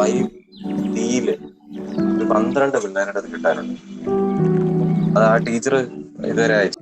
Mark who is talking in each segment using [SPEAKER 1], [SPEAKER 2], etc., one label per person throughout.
[SPEAKER 1] 5 തീയില് ഒരു 12 പിള്ളേരുടെ അത് കിട്ടാനുണ്ട്. അത് ആ ടീച്ചർ ഇതുവരെ അയച്ചു.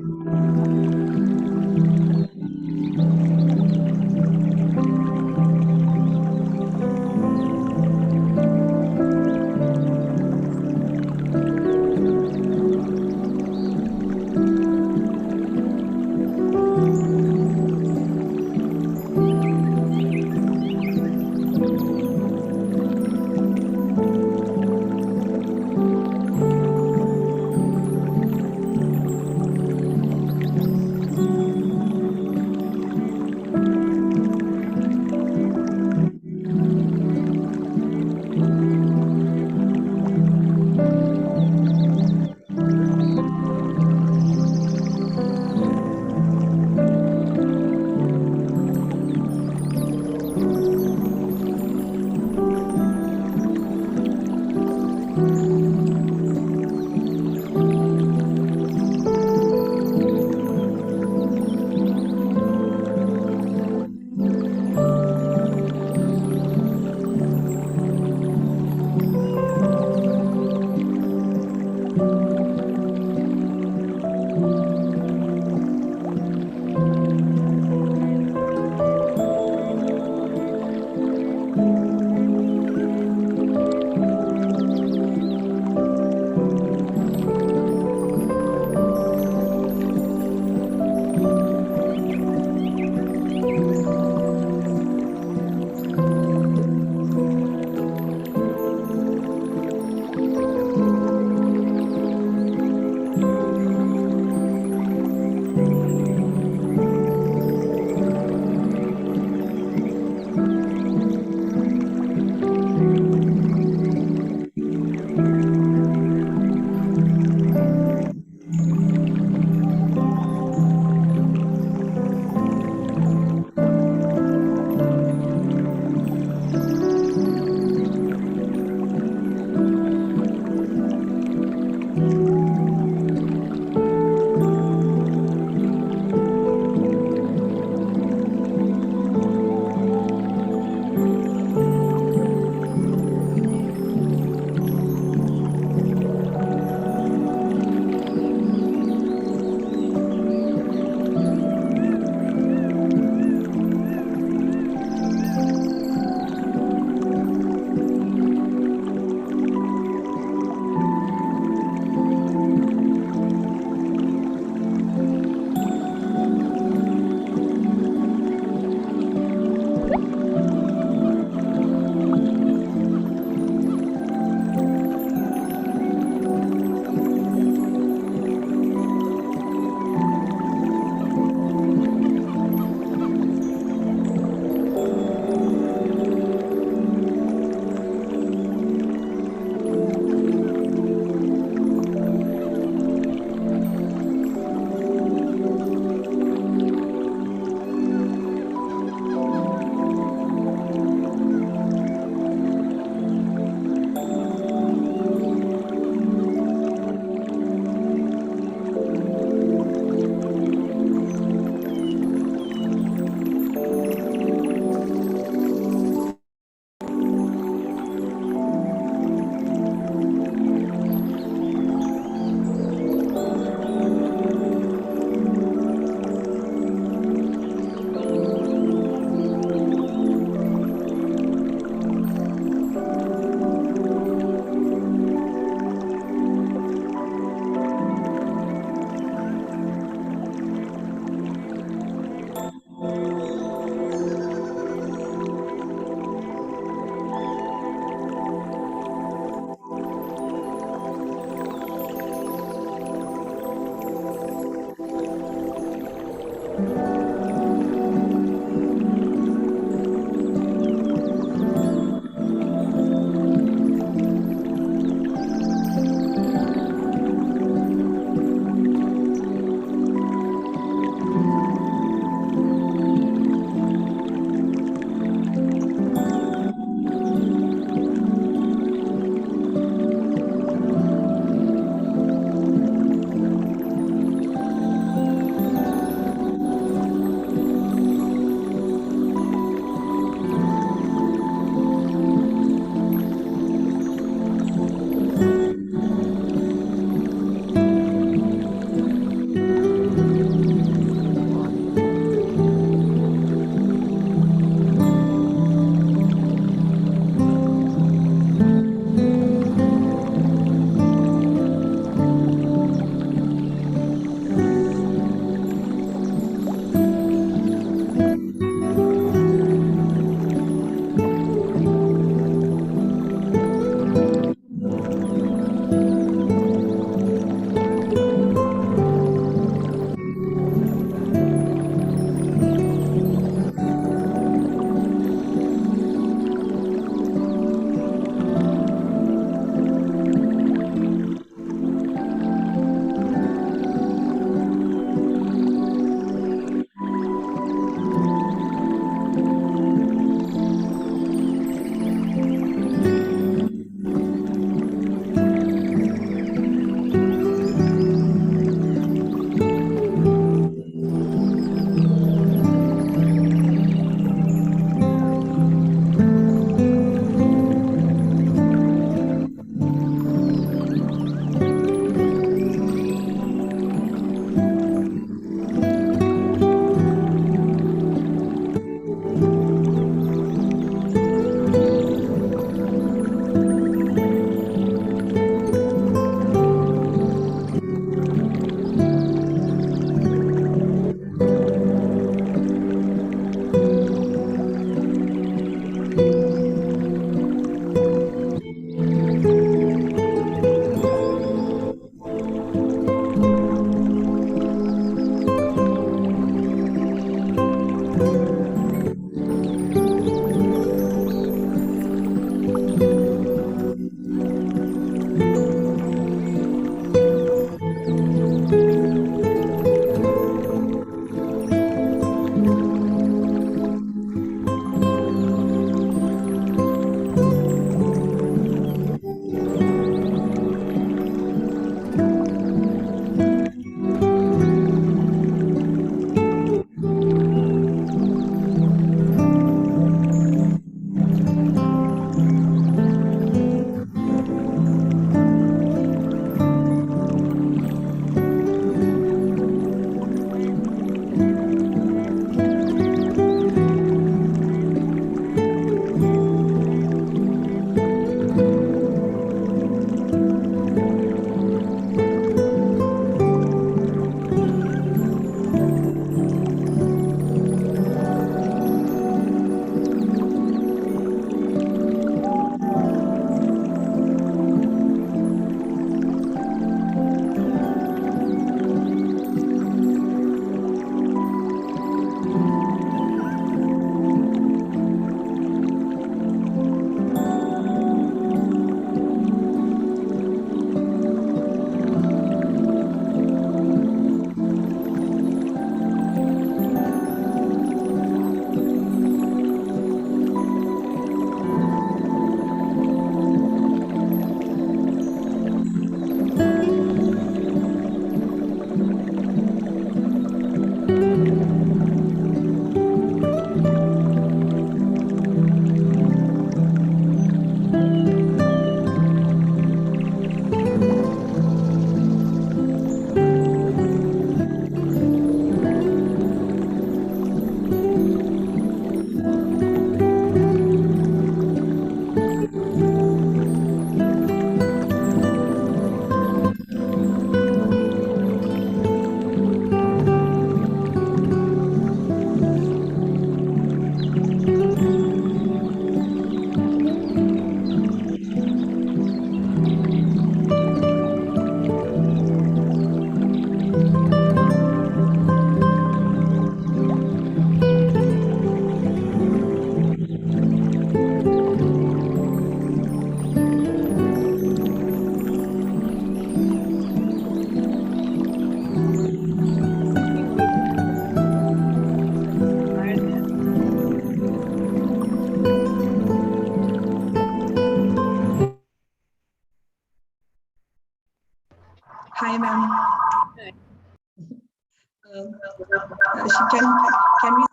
[SPEAKER 2] Hi, ma'am. Can we?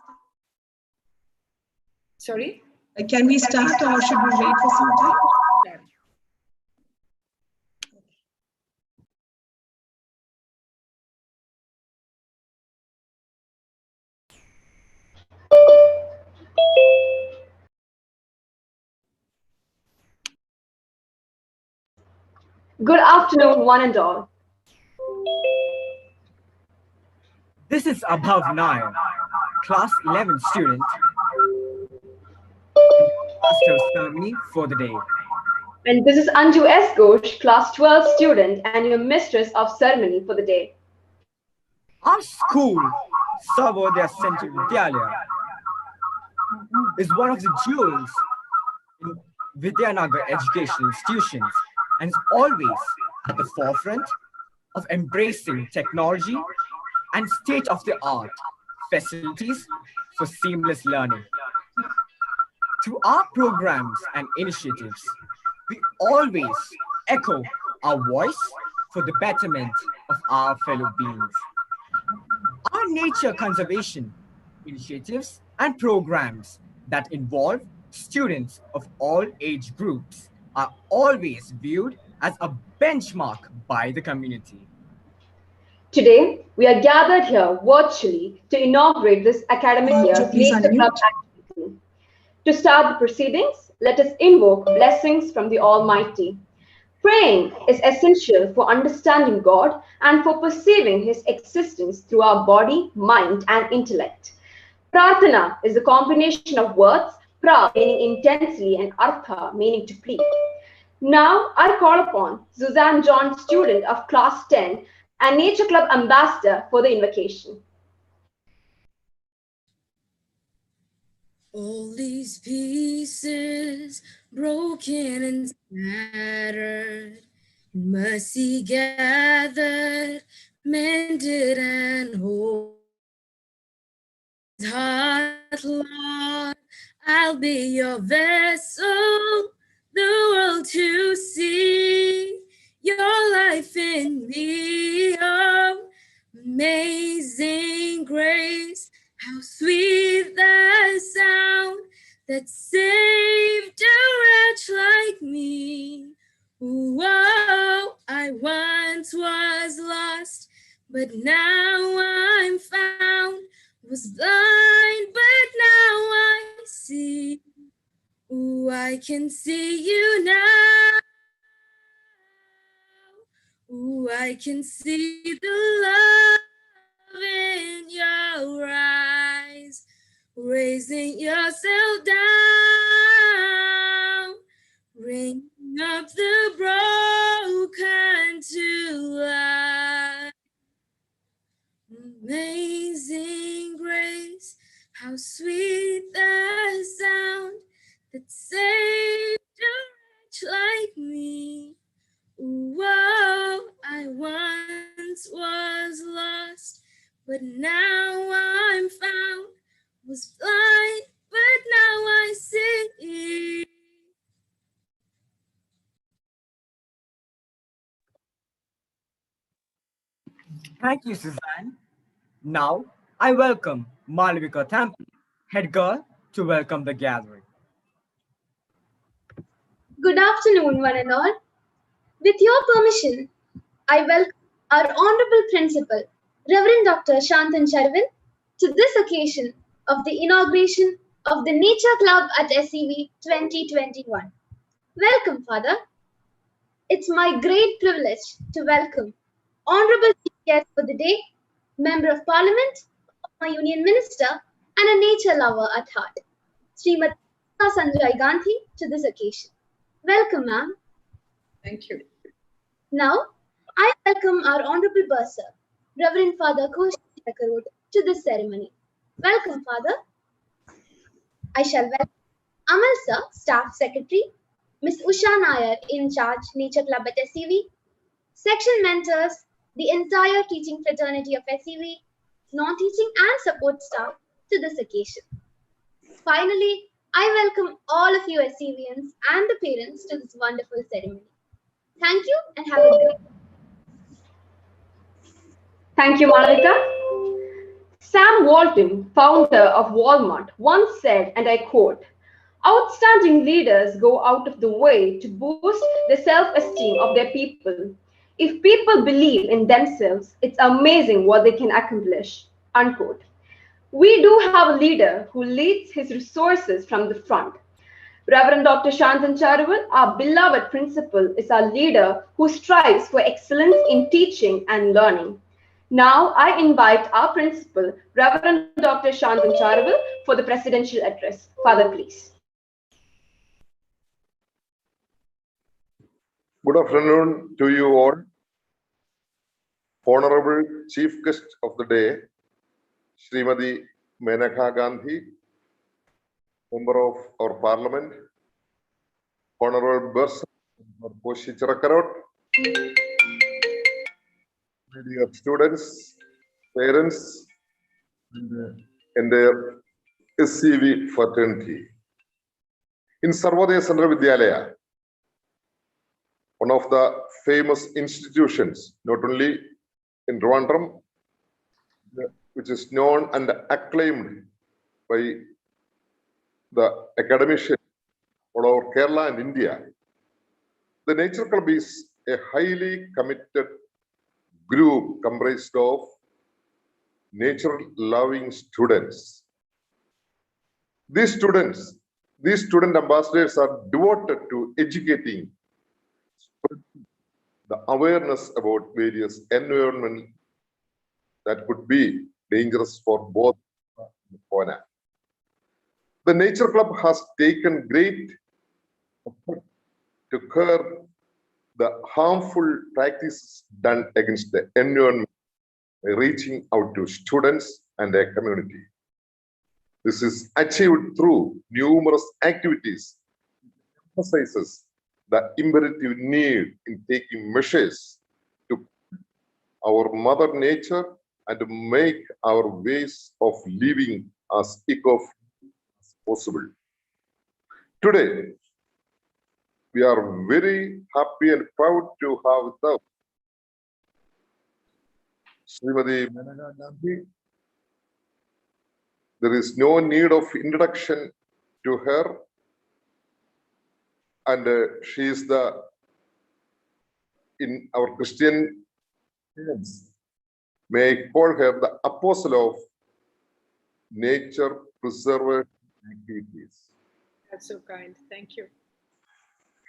[SPEAKER 3] Sorry?
[SPEAKER 2] Can we start or should we wait for some time?
[SPEAKER 4] Good afternoon, one and all.
[SPEAKER 5] This is Abhav Nair, class 11 student, master of ceremony for the day.
[SPEAKER 4] And this is Anju S. Ghosh, class 12 student and your mistress of ceremony for the day.
[SPEAKER 5] Our school, Savodaya Central Vidyalaya, is one of the jewels in Vidyanagar educational institutions and is always at the forefront of embracing technology and state-of-the-art facilities for seamless learning. Through our programs and initiatives, we always echo our voice for the betterment of our fellow beings. Our nature conservation initiatives and programs that involve students of all age groups are always viewed as a benchmark by the community.
[SPEAKER 4] Today, we are gathered here virtually to inaugurate this academic year's Nature Club activity. To start the proceedings, let us invoke blessings from the Almighty. Praying is essential for understanding God and for perceiving His existence through our body, mind, and intellect. Prarthana is a combination of words, pra meaning intensely and artha meaning to plead. Now I call upon Suzanne John, student of class 10 and Nature Club ambassador for the invocation.
[SPEAKER 6] All these pieces broken and scattered, mercy gathered, mended and whole. Heart, Lord, I'll be your vessel, the world to see your life in me. Oh, amazing grace, how sweet the sound that saved a wretch like me. Whoa, I once was lost, but now I'm found. Was blind, but now I see. Ooh, I can see you now. Ooh, I can see the love in your eyes, raising yourself down, bringing up the broken to life. Amazing grace, how sweet the sound that saved a wretch like me. Whoa, I once was lost, but now I'm found. Was blind, but now I see.
[SPEAKER 5] Thank you, Suzanne. Now, I welcome Malavika Thampi, head girl, to welcome the gathering.
[SPEAKER 7] Good afternoon, one and all. With your permission, I welcome our Honorable Principal, Rev Dr. Santhan Charuvil, to this occasion of the inauguration of the Nature Club at SCV 2021. Welcome, Father. It's my great privilege to welcome Honorable Chief Guest for the day, Member of Parliament, my Union Minister, and a nature lover at heart, Srimati Maneka Sanjay Gandhi, to this occasion. Welcome, ma'am.
[SPEAKER 3] Thank you.
[SPEAKER 7] Now, I welcome our Honorable Bursar, Reverend Father Koshy Chirakkarottu, to this ceremony. Welcome, Father. I shall welcome Amal Sir, Staff Secretary, Ms. Usha Nair, in charge, Nature Club at SCV, section mentors, the entire teaching fraternity of SCV, non-teaching and support staff to this occasion. Finally, I welcome all of you SCVians and the parents to this wonderful ceremony. Thank you and have a great day.
[SPEAKER 4] Thank you, Maneka. Sam Walton, founder of Walmart, once said, and I quote, "Outstanding leaders go out of the way to boost the self-esteem of their people. If people believe in themselves, it's amazing what they can accomplish." Unquote. We do have a leader who leads his resources from the front. Rev Dr. Santhan Charuvil, our beloved principal, is our leader who strives for excellence in teaching and learning. Now, I invite our principal, Rev Dr. Santhan Charuvil, for the presidential address. Father, please.
[SPEAKER 3] Good afternoon to you all. Honorable Chief Guest of the day, Srimati Maneka Gandhi, Member of our Parliament, Honorable Bursar, Koshy Chirakkarottu, dear students, parents, and their SCV fraternity. In Sarvodaya Central Vidyalaya, one of the famous institutions, not only in Trivandrum, which is known and acclaimed by the academicians all over Kerala and India. The Nature Club is a highly committed group comprised of nature-loving students. These student ambassadors are devoted to educating the awareness about various environment that could be dangerous for both fauna. The Nature Club has taken great effort to curb the harmful practices done against the environment by reaching out to students and their community. This is achieved through numerous activities, emphasizes the imperative need in taking measures to our mother nature and to make our ways of living as eco-friendly as possible. Today, we are very happy and proud to have with us Srimati Maneka Gandhi. There is no need of introduction to her, and she is in our Christian terms, may I call her the apostle of nature preservation activities.
[SPEAKER 2] That's so kind. Thank you.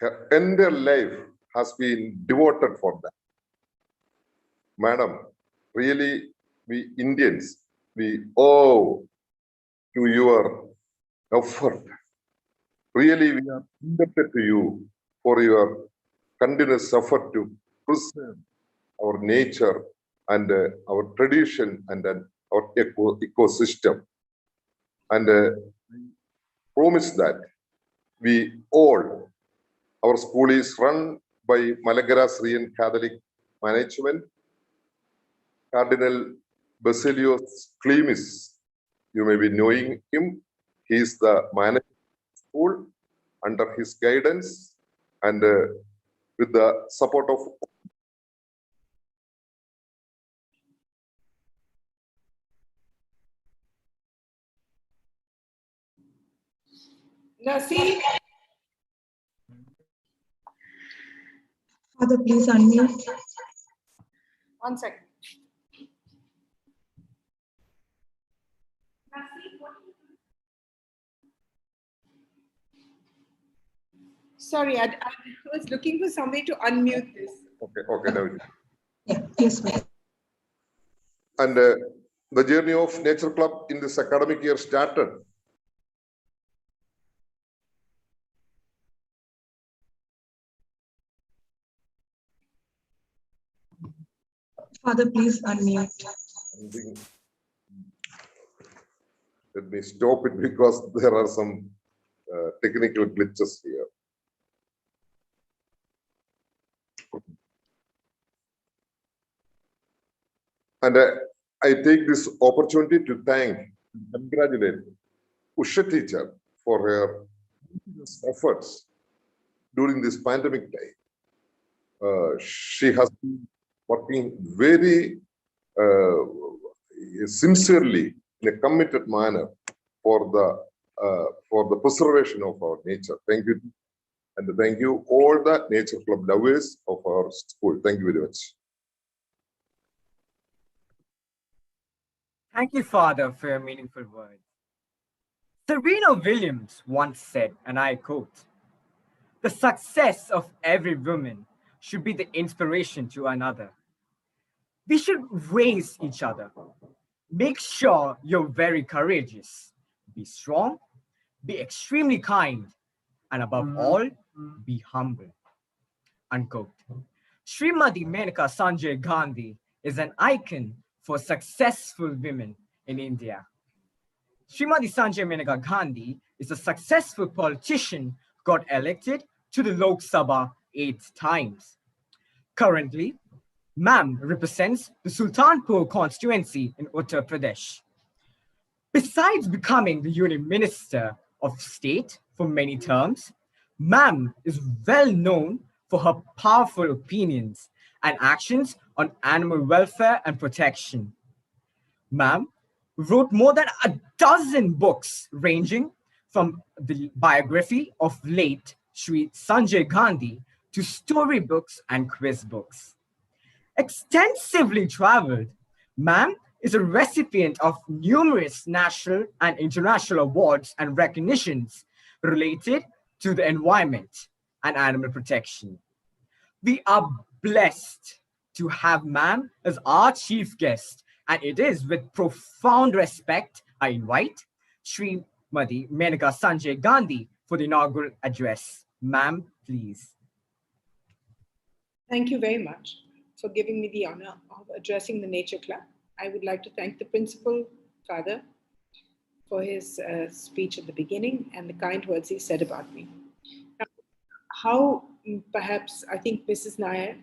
[SPEAKER 3] Her entire life has been devoted for that. Madam, really, we Indians, we owe to your effort. Really, we are indebted to you for your continuous effort to preserve our nature and our tradition and our ecosystem. And I promise that we all, our school is run by Malagara Syrian Catholic Management. Cardinal Basilios Klimis, you may be knowing him. He is the manager of the school. Under his guidance and with the support of
[SPEAKER 2] Nasi.
[SPEAKER 8] Father, please unmute.
[SPEAKER 2] 1 second. Sorry, I was looking for somebody to unmute this.
[SPEAKER 3] Okay, now.
[SPEAKER 8] Yeah, yes, ma'am.
[SPEAKER 3] And the journey of Nature Club in this academic year started.
[SPEAKER 8] Father, please unmute.
[SPEAKER 3] Let me stop it because there are some technical glitches here. And I take this opportunity to thank and congratulate Usha teacher for her efforts during this pandemic time. She has been working very sincerely, in a committed manner for the preservation of our nature. Thank you. And thank you all the Nature Club lovers of our school. Thank you very much.
[SPEAKER 5] Thank you, Father, for your meaningful words. Serena Williams once said, and I quote, "The success of every woman should be the inspiration to another." We should raise each other. Make sure you're very courageous. Be strong, be extremely kind, and above all, be humble. Unquote. Srimati Maneka Sanjay Gandhi is an icon for successful women in India. Srimati Sanjay Maneka Gandhi is a successful politician who got elected to the Lok Sabha 8 times. Currently, Ma'am represents the Sultanpur constituency in Uttar Pradesh. Besides becoming the Union Minister of State for many terms, Ma'am is well known for her powerful opinions and actions on animal welfare and protection. Ma'am wrote more than a dozen books ranging from the biography of late Sri Sanjay Gandhi to storybooks and quiz books. Extensively traveled, Ma'am is a recipient of numerous national and international awards and recognitions related to the environment and animal protection. We are blessed to have Ma'am as our chief guest, and it is with profound respect I invite Srimati Maneka Sanjay Gandhi for the inaugural address. Ma'am, please.
[SPEAKER 2] Thank you very much for giving me the honor of addressing the Nature Club. I would like to thank the principal, Father, for his speech at the beginning and the kind words he said about me. Now, how perhaps I think Mrs. Nair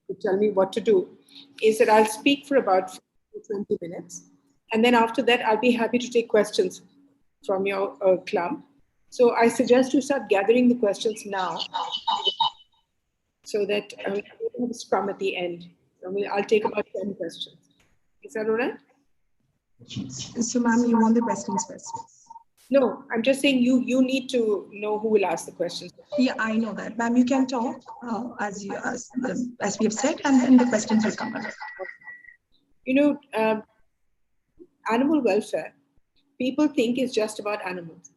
[SPEAKER 2] could tell me what to do is that I'll speak for about 20 minutes. And then after that, I'll be happy to take questions from your club. So I suggest you start gathering the questions now so that we have a scrum at the end. I'll take about 10 questions. Is that all right?
[SPEAKER 8] So, ma'am, you want the questions first?
[SPEAKER 2] No, I'm just saying you need to know who will ask the questions.
[SPEAKER 8] Yeah, I know that. Ma'am, you can talk as we have said, and then the questions will come up.
[SPEAKER 2] You know, animal welfare, people think is just about animals.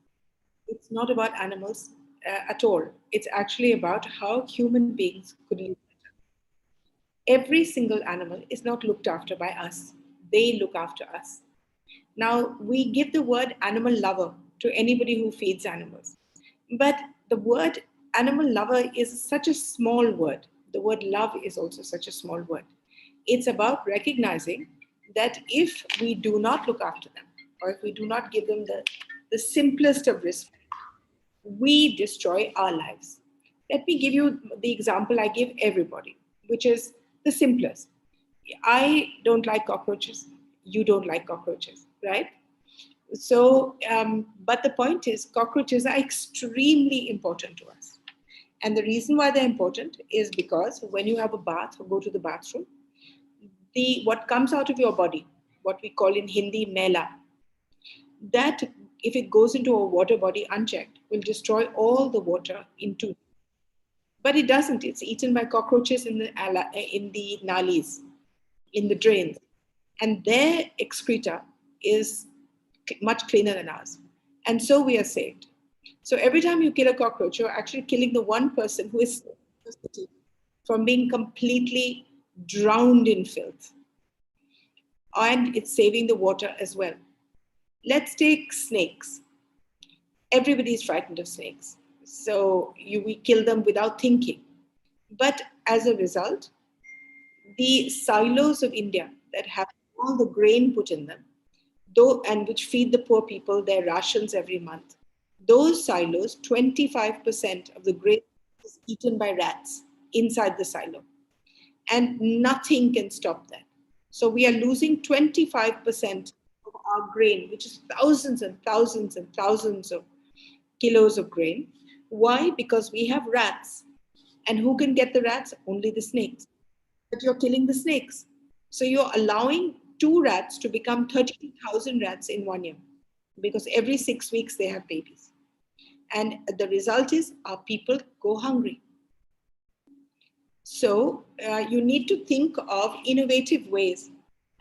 [SPEAKER 2] It's not about animals at all. It's actually about how human beings could live better. Every single animal is not looked after by us. They look after us. Now, we give the word animal lover to anybody who feeds animals. But the word animal lover is such a small word. The word love is also such a small word. It's about recognizing that if we do not look after them, or if we do not give them the simplest of respect, we destroy our lives. Let me give you the example I give everybody, which is the simplest. I don't like cockroaches. You don't like cockroaches, right? So, but the point is, cockroaches are extremely important to us. And the reason why they're important is because when you have a bath or go to the bathroom, what comes out of your body, what we call in Hindi, mela, that if it goes into a water body unchecked, will destroy all the water into. But it doesn't. It's eaten by cockroaches in the nalis, in the drains. And their excreta is much cleaner than ours. And so we are saved. So every time you kill a cockroach, you're actually killing the one person who is from being completely drowned in filth. And it's saving the water as well. Let's take snakes. Everybody's frightened of snakes. So we kill them without thinking. But as a result, the silos of India that have all the grain put in them, and which feed the poor people their rations every month, those silos, 25% of the grain is eaten by rats inside the silo. And nothing can stop that. So we are losing 25% of our grain, which is thousands and thousands and thousands of kilos of grain. Why? Because we have rats. And who can get the rats? Only the snakes. But you're killing the snakes. So you're allowing 2 rats to become 32,000 rats in 1 year, because every 6 weeks they have babies. And the result is our people go hungry. So you need to think of innovative ways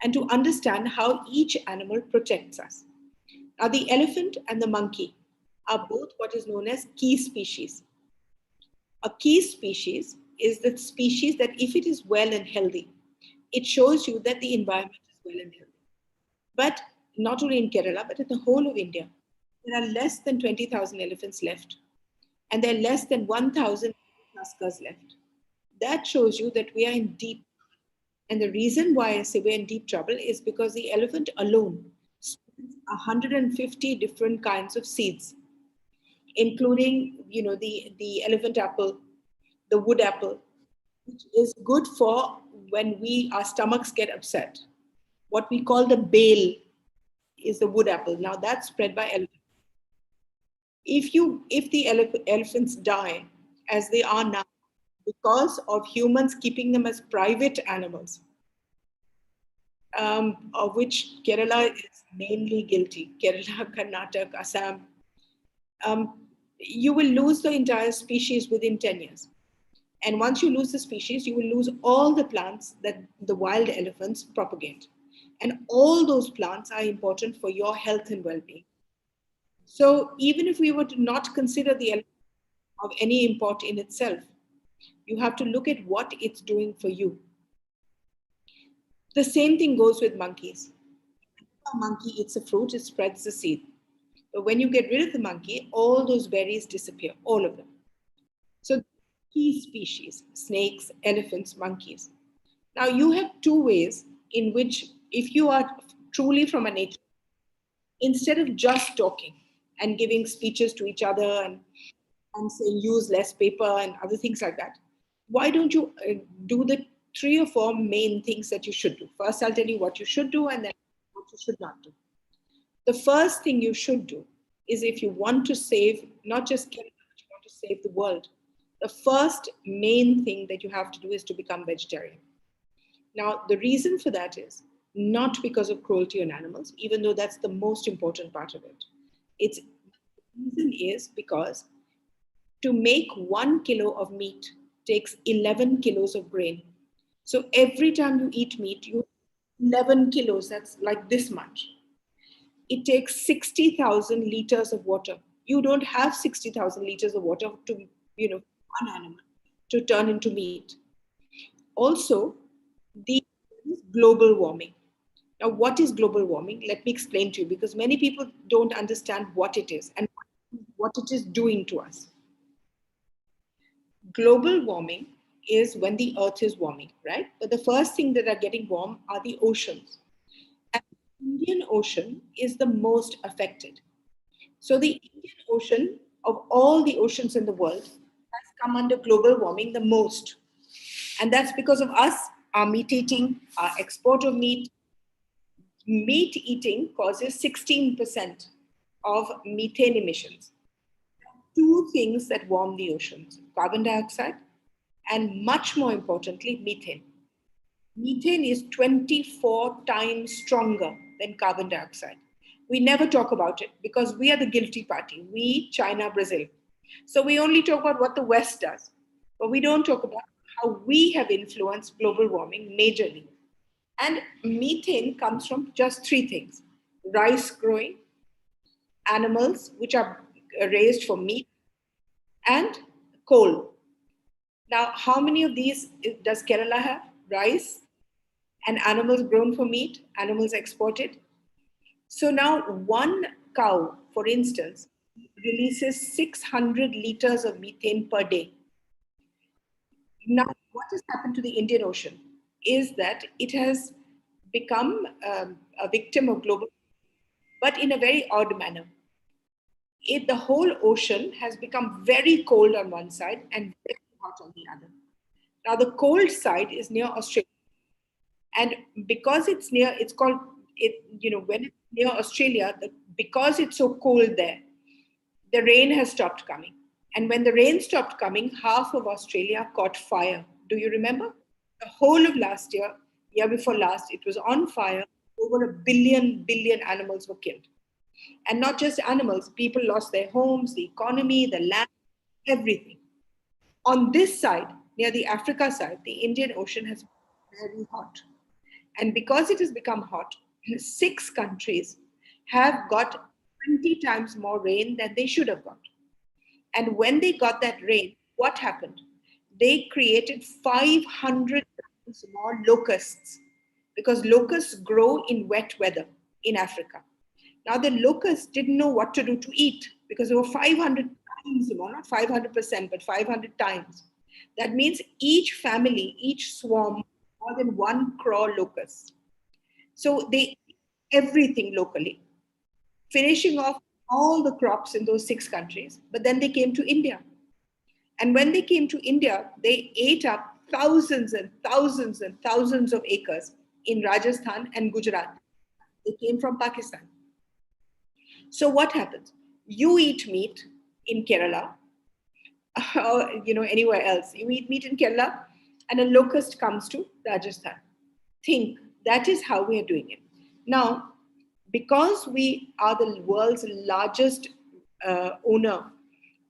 [SPEAKER 2] and to understand how each animal protects us. Now, the elephant and the monkey are both what is known as key species. A key species is the species that if it is well and healthy, it shows you that the environment is well and healthy. But not only in Kerala, but in the whole of India, there are less than 20,000 elephants left. And there are less than 1,000 tuskers left. That shows you that we are in deep. And the reason why I say we're in deep trouble is because the elephant alone spreads 150 different kinds of seeds, including, the elephant apple, the wood apple, which is good for when our stomachs get upset. What we call the bale is the wood apple. Now that's spread by elephants. If the elephants die, as they are now, because of humans keeping them as private animals, of which Kerala is mainly guilty, Kerala, Karnataka, Assam, you will lose the entire species within 10 years. And once you lose the species, you will lose all the plants that the wild elephants propagate. And all those plants are important for your health and well-being. So even if we were to not consider the elephant of any import in itself, you have to look at what it's doing for you. The same thing goes with monkeys. If a monkey eats a fruit, it spreads the seed. But when you get rid of the monkey, all those berries disappear, all of them. So key species, snakes, elephants, monkeys. Now you have 2 ways in which, if you are truly from a nature, instead of just talking and giving speeches to each other and saying use less paper and other things like that, why don't you do the 3 or 4 main things that you should do? First, I'll tell you what you should do and then what you should not do. The first thing you should do is, if you want to save not just Kerala, but you want to save the world, the first main thing that you have to do is to become vegetarian. Now, the reason for that is not because of cruelty on animals, even though that's the most important part of it. The reason is because to make 1 kilo of meat takes 11 kilos of grain. So every time you eat meat, you 11 kilos, that's like this much. It takes 60,000 liters of water. You don't have 60,000 liters of water to, one animal to turn into meat. Also, the global warming. Now, what is global warming? Let me explain to you, because many people don't understand what it is and what it is doing to us. Global warming is when the earth is warming, right? But the first thing that are getting warm are the oceans. And the Indian Ocean is the most affected. So the Indian Ocean, of all the oceans in the world, has come under global warming the most. And that's because of us, our meat eating, our export of meat. Meat eating causes 16% of methane emissions. 2 things that warm the oceans: carbon dioxide and, much more importantly, methane. Methane is 24 times stronger than carbon dioxide. We never talk about it because we are the guilty party. We, China, Brazil. So we only talk about what the West does, but we don't talk about how we have influenced global warming majorly. And methane comes from just 3 things: rice growing, animals which are raised for meat, and coal. Now, how many of these does Kerala have? Rice and animals grown for meat, animals exported. So now 1 cow, for instance, releases 600 liters of methane per day. Now, what has happened to the Indian Ocean is that it has become a victim of global, but in a very odd manner. The whole ocean has become very cold on one side and very hot on the other. Now, the cold side is near Australia. And because it's near, it's called, when it's near Australia, because it's so cold there, the rain has stopped coming. And when the rain stopped coming, half of Australia caught fire. Do you remember? The whole of last year, Year before last, it was on fire. Over a billion animals were killed. And not just animals, people lost their homes, the economy, the land, everything. On this side, near the Africa side, the Indian Ocean has been very hot. And because it has become hot, 6 countries have got 20 times more rain than they should have got. And when they got that rain, what happened? They created 500 times more locusts, because locusts grow in wet weather in Africa. Now the locusts didn't know what to do to eat, because there were 500 times more, not 500%, but 500 times. That means each family, each swarm, more than 1 crore locusts. So they eat everything locally, finishing off all the crops in those 6 countries. But then they came to India. And when they came to India, they ate up thousands and thousands and thousands of acres in Rajasthan and Gujarat. They came from Pakistan. So what happens? You eat meat in Kerala, or anywhere else. You eat meat in Kerala, and a locust comes to Rajasthan. Think, that is how we are doing it. Now, because we are the world's largest owner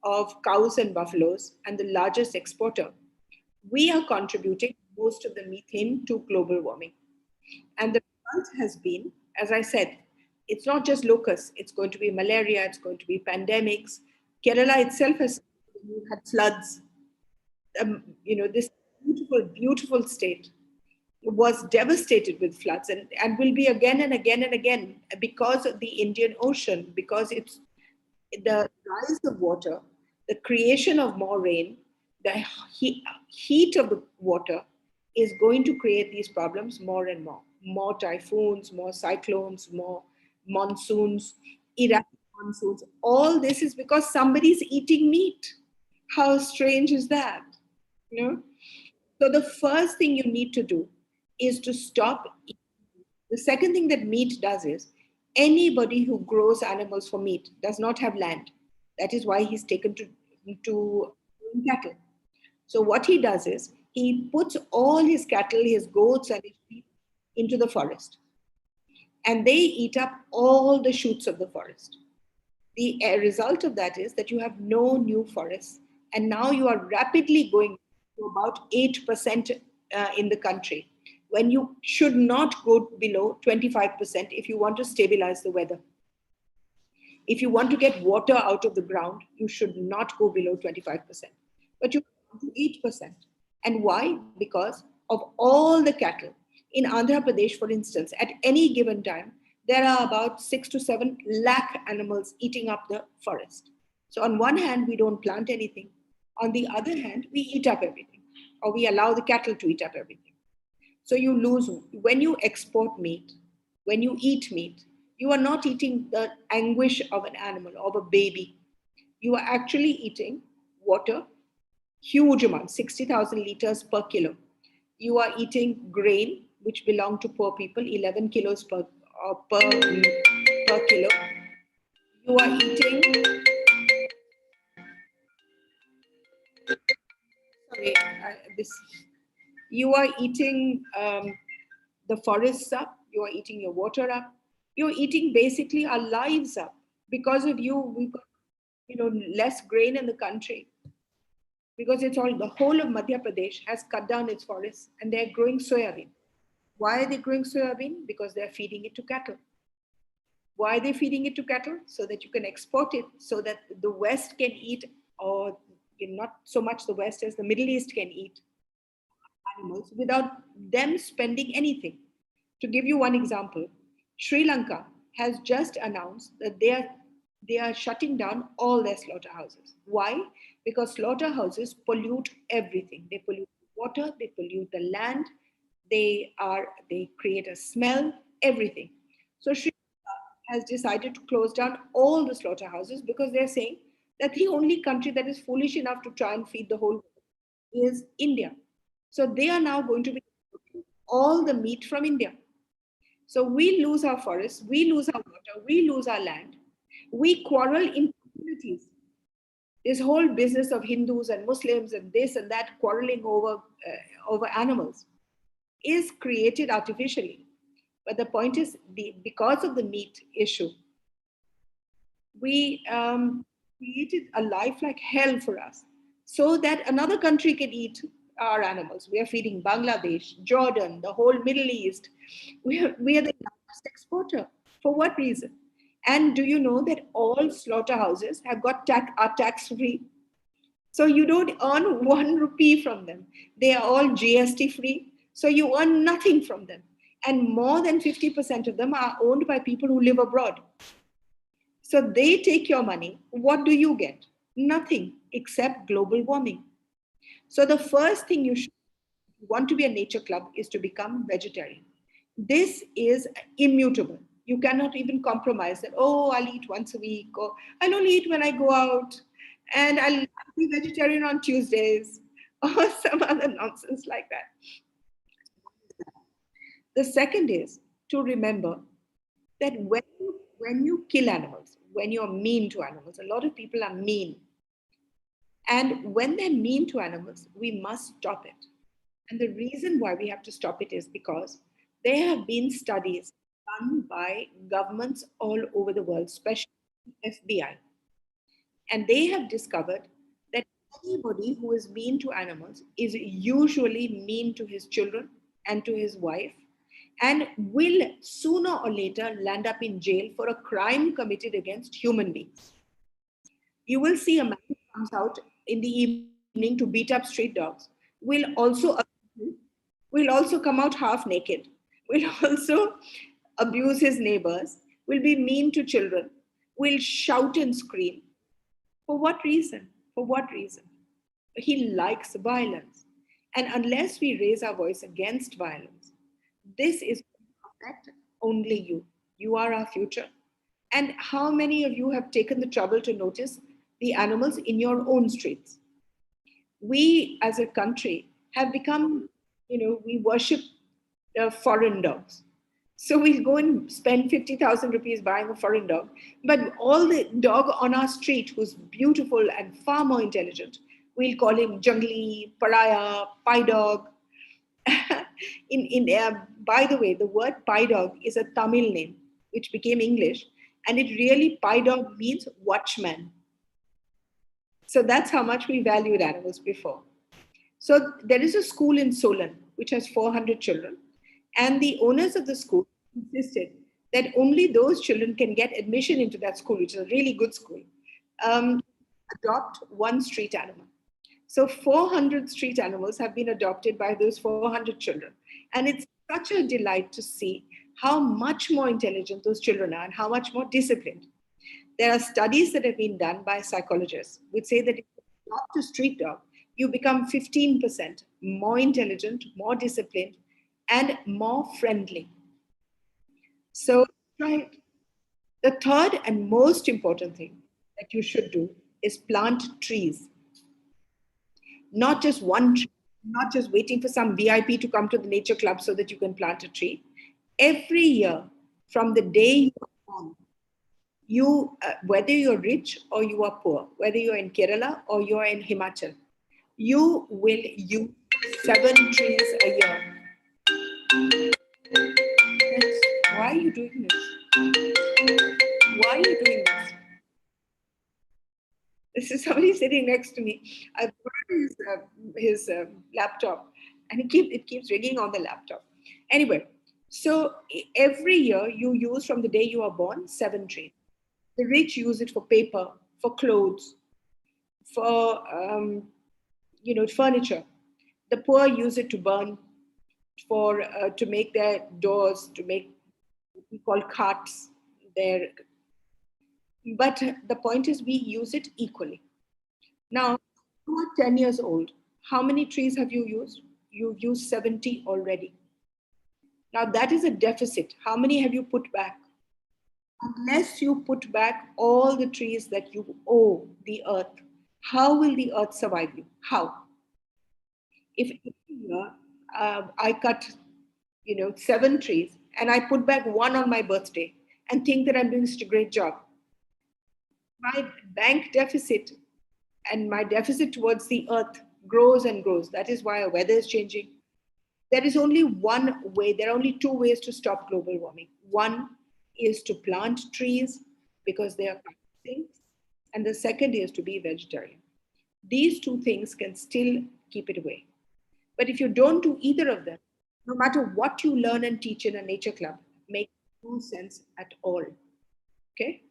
[SPEAKER 2] of cows and buffaloes and the largest exporter, we are contributing most of the methane to global warming. And the result has been, as I said, it's not just locusts, it's going to be malaria, it's going to be pandemics. Kerala itself has had floods. This beautiful, beautiful state was devastated with floods and will be again and again and again, because of the Indian Ocean, because it's the rise of water, the creation of more rain, the heat of the water is going to create these problems more and more. More typhoons, more cyclones, more monsoons, erratic monsoons. All this is because somebody's eating meat. How strange is that? So the first thing you need to do is to stop eating. The second thing that meat does is, anybody who grows animals for meat does not have land. That is why he's taken to cattle. So what he does is, he puts all his cattle, his goats and his sheep into the forest. And they eat up all the shoots of the forest. The result of that is that you have no new forests. And now you are rapidly going to about 8% in the country, when you should not go below 25% if you want to stabilize the weather. If you want to get water out of the ground, you should not go below 25%. But you go to 8%. And why? Because of all the cattle. In Andhra Pradesh, for instance, at any given time, there are about 6 to 7 lakh animals eating up the forest. So on one hand, we don't plant anything. On the other hand, we eat up everything, or we allow the cattle to eat up everything. So you lose, when you export meat, when you eat meat, you are not eating the anguish of an animal, of a baby. You are actually eating water, huge amount, 60,000 liters per kilo. You are eating grain, which belong to poor people, 11 kilos per kilo. You are eating, you are eating the forests up, you are eating your water up, you're eating basically our lives up. Because of you, we've got less grain in the country. Because it's all, the whole of Madhya Pradesh has cut down its forests and they're growing soybean. Why are they growing soybean? Because they're feeding it to cattle. Why are they feeding it to cattle? So that you can export it, so that the West can eat, or not so much the West as the Middle East can eat animals without them spending anything. To give you one example, Sri Lanka has just announced that they are shutting down all their slaughterhouses. Why? Because slaughterhouses pollute everything. They pollute water, they pollute the land, they create a smell, everything. So Sri Lanka has decided to close down all the slaughterhouses, because they're saying that the only country that is foolish enough to try and feed the whole world is India. So they are now going to be all the meat from India. So we lose our forests, we lose our water, we lose our land. We quarrel in communities. This whole business of Hindus and Muslims and this and that quarreling over animals. is created artificially. But the point is, because of the meat issue, we created a life like hell for us so that another country can eat our animals. We are feeding Bangladesh, Jordan, the whole Middle East. We are the largest exporter. For what reason? And do you know that all slaughterhouses have got are tax free? So you don't earn 1 rupee from them. They are all GST free. So you earn nothing from them. And more than 50% of them are owned by people who live abroad. So they take your money. What do you get? Nothing except global warming. So the first thing you should want to be a nature club is to become vegetarian. This is immutable. You cannot even compromise that, oh, I'll eat once a week, or I'll only eat when I go out, and I'll be vegetarian on Tuesdays, or some other nonsense like that. The second is to remember that when you kill animals, when you're mean to animals, a lot of people are mean. And when they're mean to animals, we must stop it. And the reason why we have to stop it is because there have been studies done by governments all over the world, especially the FBI. And they have discovered that anybody who is mean to animals is usually mean to his children and to his wife, and will sooner or later land up in jail for a crime committed against human beings. You will see a man who comes out in the evening to beat up street dogs, will also come out half naked, will also abuse his neighbors, will be mean to children, will shout and scream. For what reason? For what reason? He likes violence. And unless we raise our voice against violence, this is going to affect only you. You are our future. And how many of you have taken the trouble to notice the animals in your own streets? We as a country have become, we worship foreign dogs. So we go and spend 50,000 rupees buying a foreign dog. But all the dog on our street who's beautiful and far more intelligent, we'll call him jungli, pariah, pi dog. By the way, the word pi dog is a Tamil name, which became English. And it really, pi dog means watchman. So that's how much we valued animals before. So there is a school in Solan, which has 400 children. And the owners of the school insisted that only those children can get admission into that school, which is a really good school, adopt one street animal. So 400 street animals have been adopted by those 400 children. And it's such a delight to see how much more intelligent those children are and how much more disciplined. There are studies that have been done by psychologists which say that if you adopt a street dog, you become 15% more intelligent, more disciplined, and more friendly. So, right. The third and most important thing that you should do is plant trees. Not just one tree, not just waiting for some VIP to come to the nature club so that you can plant a tree. Every year, from the day you are born, whether you're rich or you are poor, whether you're in Kerala or you're in Himachal, you will use 7 trees a year. Why are you doing this? Why are you doing this? This is somebody sitting next to me. I've brought his laptop, and it keeps ringing on the laptop. Anyway, so every year you use, from the day you are born, 7 trees. The rich use it for paper, for clothes, for furniture. The poor use it to burn, to make their doors, to make what we call carts. But the point is, we use it equally. Now, you are 10 years old. How many trees have you used? You've used 70 already. Now that is a deficit. How many have you put back? Unless you put back all the trees that you owe the earth, how will the earth survive you? How? If every year I cut 7 trees and I put back 1 on my birthday and think that I'm doing such a great job, my bank deficit and my deficit towards the earth grows and grows. That is why our weather is changing. There is only one way, there are only two ways to stop global warming. One is to plant trees because they are things, and the second is to be vegetarian. These two things can still keep it away. But if you don't do either of them, no matter what you learn and teach in a nature club, makes no sense at all. Okay?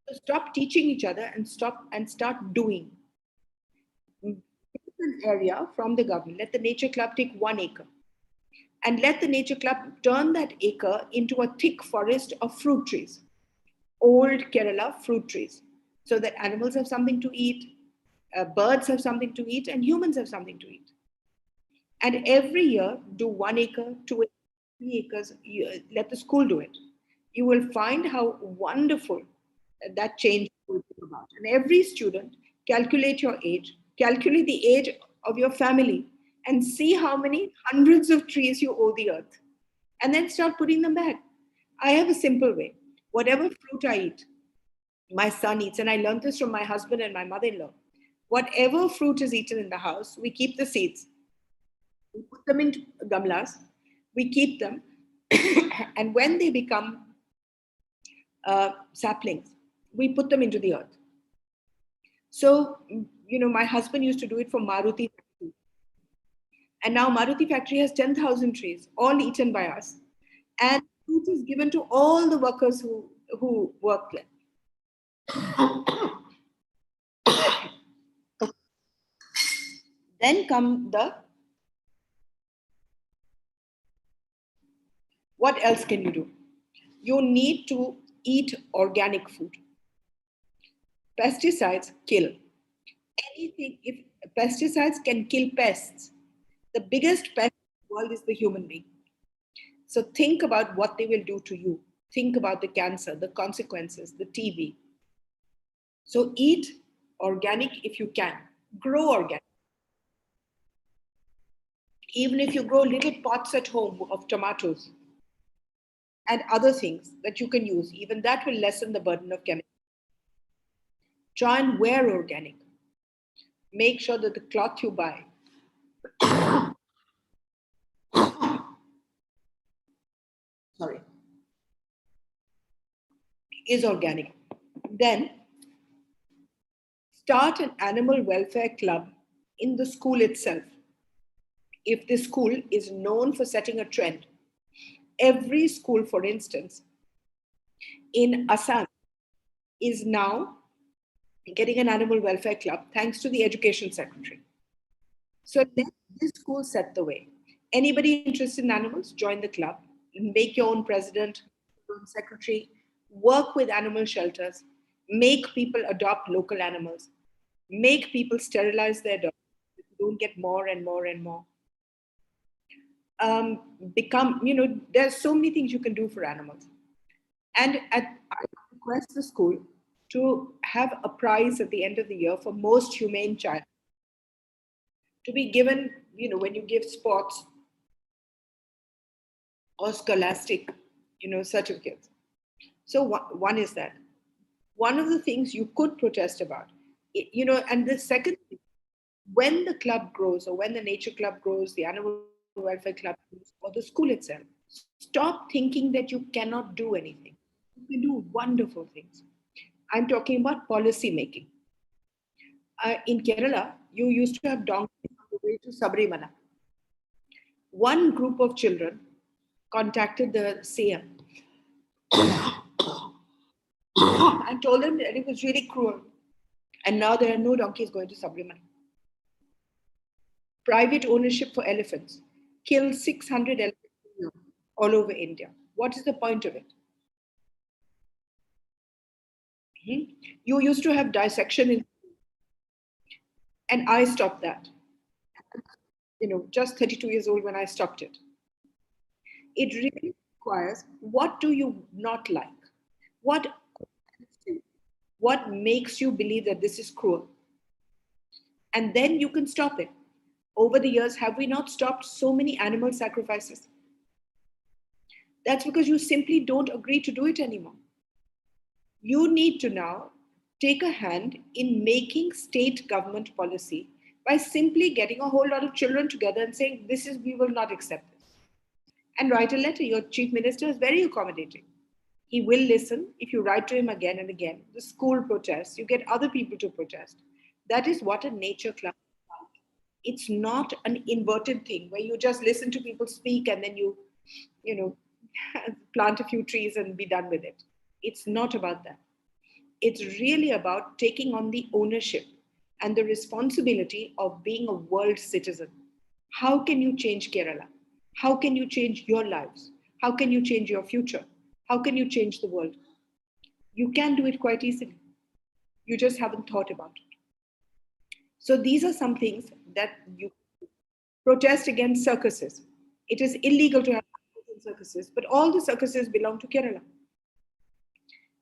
[SPEAKER 2] So stop teaching each other and start doing. Take an area from the government. Let the nature club take 1 acre. And let the nature club turn that acre into a thick forest of fruit trees. Old Kerala fruit trees. So that animals have something to eat, birds have something to eat, and humans have something to eat. And every year, do 1 acre, 2 acres, 3 acres, let the school do it. You will find how wonderful that change will be about. And every student, calculate your age, calculate the age of your family, and see how many hundreds of trees you owe the earth. And then start putting them back. I have a simple way. Whatever fruit I eat, my son eats, and I learned this from my husband and my mother-in-law. Whatever fruit is eaten in the house, we keep the seeds. We put them into gamlas, we keep them, and when they become saplings, we put them into the earth. So, my husband used to do it for Maruti factory. And now Maruti factory has 10,000 trees, all eaten by us. And fruit is given to all the workers who work there. Then come what else can you do? You need to eat organic food. Pesticides kill. Anything, if pesticides can kill pests, the biggest pest in the world is the human being. So think about what they will do to you. Think about the cancer, the consequences, the TB. So eat organic if you can. Grow organic. Even if you grow little pots at home of tomatoes and other things that you can use, even that will lessen the burden of chemicals. Try and wear organic. Make sure that the cloth you buy is organic. Then start an animal welfare club in the school itself. If the school is known for setting a trend, every school, for instance, in Assam is now getting an animal welfare club thanks to the education secretary. So let this school set the way. Anybody interested in animals, join the club. Make your own president, your own secretary, work with animal shelters, make people adopt local animals, make people sterilize their dogs, don't get more and more and more. There's so many things you can do for animals. And I request the school to have a prize at the end of the year for most humane child to be given, when you give sports or scholastic, certificates. So one is that. One of the things you could protest about, and the second thing, when the club grows or when the nature club grows, the animal welfare club grows, or the school itself, stop thinking that you cannot do anything. You can do wonderful things. I'm talking about policy making. In Kerala, you used to have donkeys on the way to Sabrimala. One group of children contacted the CM and told them that it was really cruel. And now there are no donkeys going to Sabrimala. Private ownership for elephants. Kill 600 elephants all over India. What is the point of it? You used to have dissection and I stopped that. Just 32 years old when I stopped it. It really requires, what do you not like? What makes you believe that this is cruel? And then you can stop it. Over the years, have we not stopped so many animal sacrifices? That's because you simply don't agree to do it anymore. You need to now take a hand in making state government policy by simply getting a whole lot of children together and saying, we will not accept this. and write a letter. Your chief minister is very accommodating. He will listen if you write to him again and again. The school protests, you get other people to protest. That is what a nature club is about. It's not an inverted thing where you just listen to people speak and then you plant a few trees and be done with it. It's not about that. It's really about taking on the ownership and the responsibility of being a world citizen. How can you change Kerala? How can you change your lives? How can you change your future? How can you change the world? You can do it quite easily. You just haven't thought about it. So these are some things that you protest against circuses. It is illegal to have circuses, but all the circuses belong to Kerala.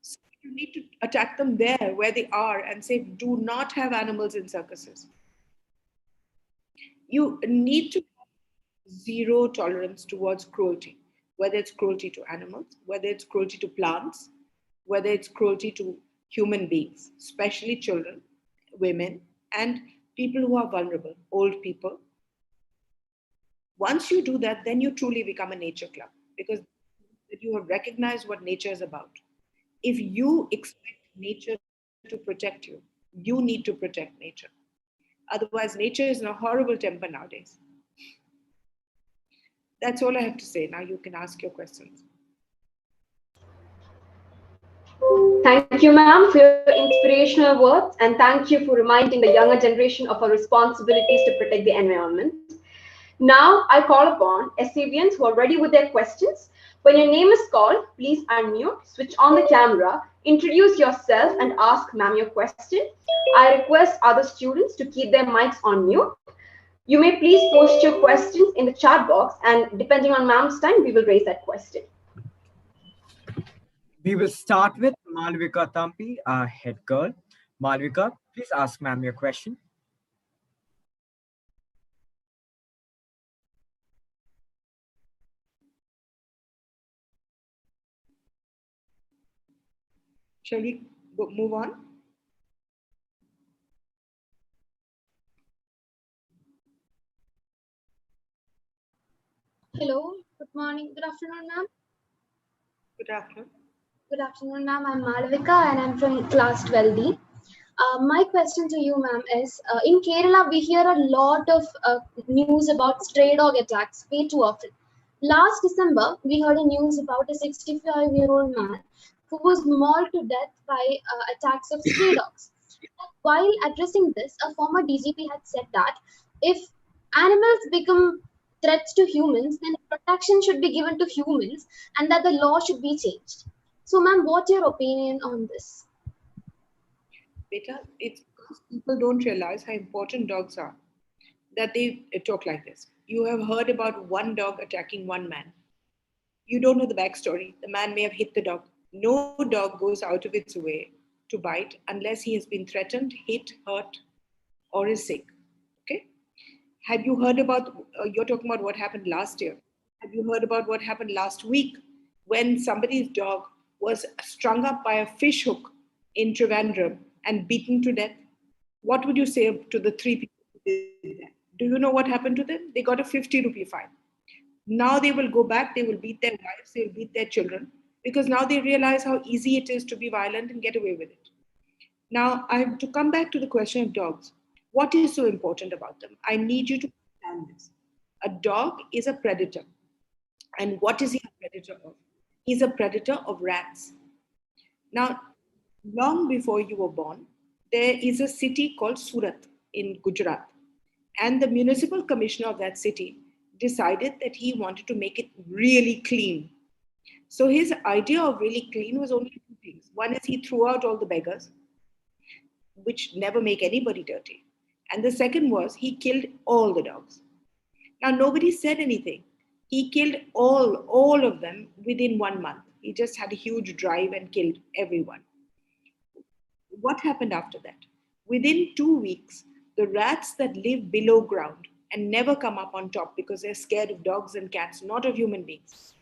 [SPEAKER 2] So you need to attack them there where they are and say, do not have animals in circuses. You need to have zero tolerance towards cruelty, whether it's cruelty to animals, whether it's cruelty to plants, whether it's cruelty to human beings, especially children, women, and people who are vulnerable, old people. Once you do that, then you truly become a nature club because you have recognized what nature is about. If you expect nature to protect you, you need to protect nature. Otherwise, nature is in a horrible temper nowadays. That's all I have to say. Now you can ask your questions.
[SPEAKER 4] Thank you, ma'am, for your inspirational words, and thank you for reminding the younger generation of our responsibilities to protect the environment. Now, I call upon SCVians who are ready with their questions. When your name is called, please unmute, switch on the camera, introduce yourself, and ask ma'am your question. I request other students to keep their mics on mute. You may please post your questions in the chat box, and depending on ma'am's time, we will raise that question.
[SPEAKER 5] We will start with Malvika Tampi, our head girl. Malvika, please ask ma'am your question.
[SPEAKER 2] Shall we move on?
[SPEAKER 7] Hello, good morning, good afternoon, ma'am.
[SPEAKER 2] Good afternoon.
[SPEAKER 7] Good afternoon, ma'am. I'm Malavika and I'm from class 12D. My question to you, ma'am, is in Kerala, we hear a lot of news about stray dog attacks way too often. Last December, we heard a news about a 65-year-old man who was mauled to death by attacks of stray dogs. While addressing this, a former DGP had said that if animals become threats to humans, then protection should be given to humans and that the law should be changed. So, ma'am, what's your opinion on this?
[SPEAKER 2] Beta, it's because people don't realize how important dogs are that they talk like this. You have heard about one dog attacking one man. You don't know the backstory. The man may have hit the dog. No dog goes out of its way to bite unless he has been threatened, hit, hurt, or is sick. Okay? Have you heard about, you're talking about what happened last year. Have you heard about what happened last week when somebody's dog was strung up by a fish hook in Trivandrum and beaten to death? What would you say to the 3 people who did that? Do you know what happened to them? They got a 50 rupee fine. Now they will go back, they will beat their wives, they will beat their children, because now they realize how easy it is to be violent and get away with it. Now, I have to come back to the question of dogs. What is so important about them? I need you to understand this. A dog is a predator. And what is he a predator of? He's a predator of rats. Now, long before you were born, there is a city called Surat in Gujarat. And the municipal commissioner of that city decided that he wanted to make it really clean. So his idea of really clean was only 2 things. One is he threw out all the beggars, which never make anybody dirty. And the second was he killed all the dogs. Now, nobody said anything. He killed all of them within 1 month. He just had a huge drive and killed everyone. What happened after that? Within 2 weeks, the rats that live below ground and never come up on top because they're scared of dogs and cats, not of human beings,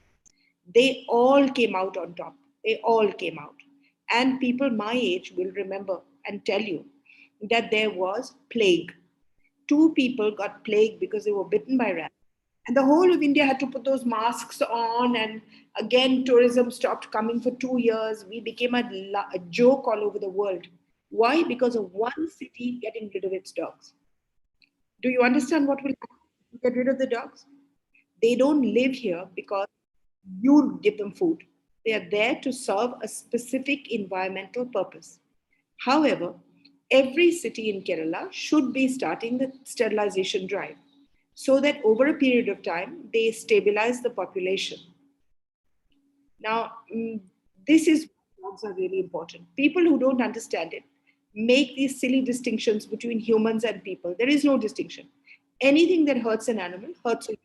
[SPEAKER 2] they all came out on top. They all came out. And people my age will remember and tell you that there was plague. 2 people got plague because they were bitten by rats. And the whole of India had to put those masks on. And again, tourism stopped coming for 2 years. We became a joke all over the world. Why? Because of one city getting rid of its dogs. Do you understand what will happen if you get rid of the dogs? They don't live here because you give them food. They are there to serve a specific environmental purpose. However, every city in Kerala should be starting the sterilization drive so that over a period of time, they stabilize the population. Now, this is why dogs are really important. People who don't understand it make these silly distinctions between humans and people. There is no distinction. Anything that hurts an animal hurts a human.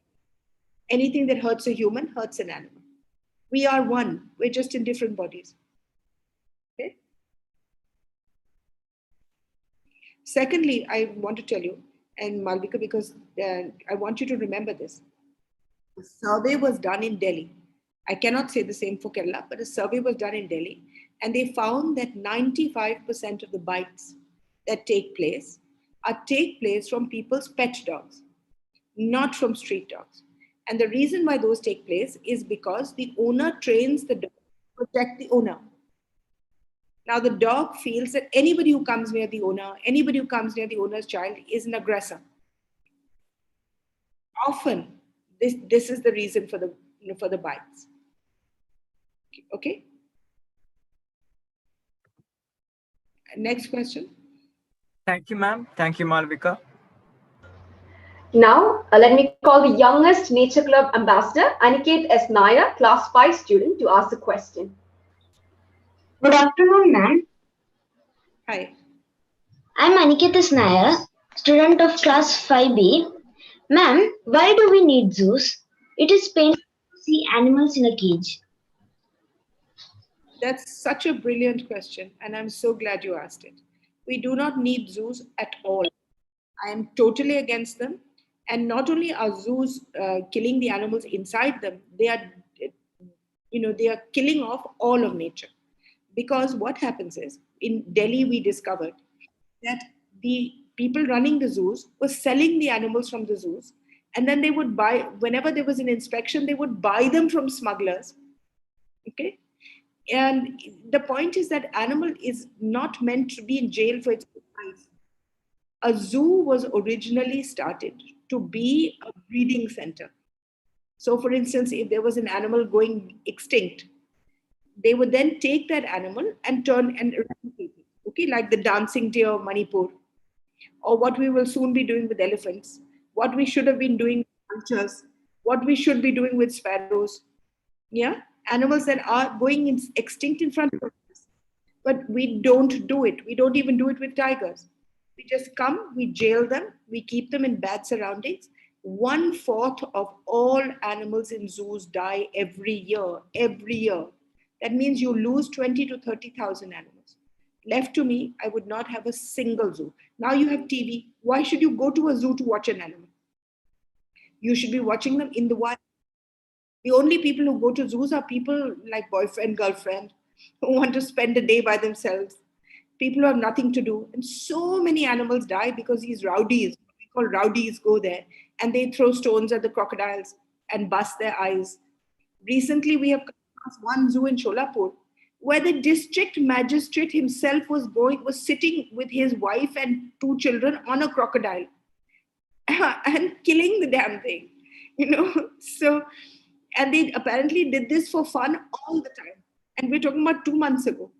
[SPEAKER 2] Anything that hurts a human hurts an animal. We are one. We're just in different bodies. Okay? Secondly, I want to tell you, and Malvika, because I want you to remember this. A survey was done in Delhi. I cannot say the same for Kerala, but a survey was done in Delhi, and they found that 95% of the bites that take place from people's pet dogs, not from street dogs. And the reason why those take place is because the owner trains the dog to protect the owner. Now the dog feels that anybody who comes near the owner, anybody who comes near the owner's child is an aggressor. Often, this is the reason for the bites. Okay. Next question.
[SPEAKER 5] Thank you, ma'am. Thank you, Malvika.
[SPEAKER 4] Now, let me call the youngest Nature Club ambassador, Aniket S. Nair, class 5 student, to ask the question.
[SPEAKER 9] Good afternoon, ma'am.
[SPEAKER 2] Hi.
[SPEAKER 9] I'm Aniket S. Nair, student of class 5B. Ma'am, why do we need zoos? It is painful to see animals in a cage.
[SPEAKER 2] That's such a brilliant question, and I'm so glad you asked it. We do not need zoos at all. I am totally against them. And not only are zoos killing the animals inside them, they are killing off all of nature. Because what happens is, in Delhi, we discovered that the people running the zoos were selling the animals from the zoos, and then they would buy, whenever there was an inspection, they would buy them from smugglers. Okay? And the point is that animal is not meant to be in jail for its life. A zoo was originally started to be a breeding center. So, for instance, if there was an animal going extinct, they would then take that animal and turn and eradicate it. Okay, like the dancing deer of Manipur, or what we will soon be doing with elephants, what we should have been doing with vultures, what we should be doing with sparrows. Yeah, animals that are going extinct in front of us. But we don't do it. We don't even do it with tigers. We just come, we jail them, we keep them in bad surroundings. 1/4 of all animals in zoos die every year. Every year. That means you lose 20 to 30,000 animals. Left to me, I would not have a single zoo. Now you have TV. Why should you go to a zoo to watch an animal? You should be watching them in the wild. The only people who go to zoos are people like boyfriend, girlfriend, who want to spend a day by themselves. People who have nothing to do. And so many animals die because these rowdies, what we call rowdies, go there and they throw stones at the crocodiles and bust their eyes. Recently, we have come across one zoo in Sholapur where the district magistrate himself was sitting with his wife and 2 children on a crocodile and killing the damn thing, So, and they apparently did this for fun all the time. And we're talking about 2 months ago.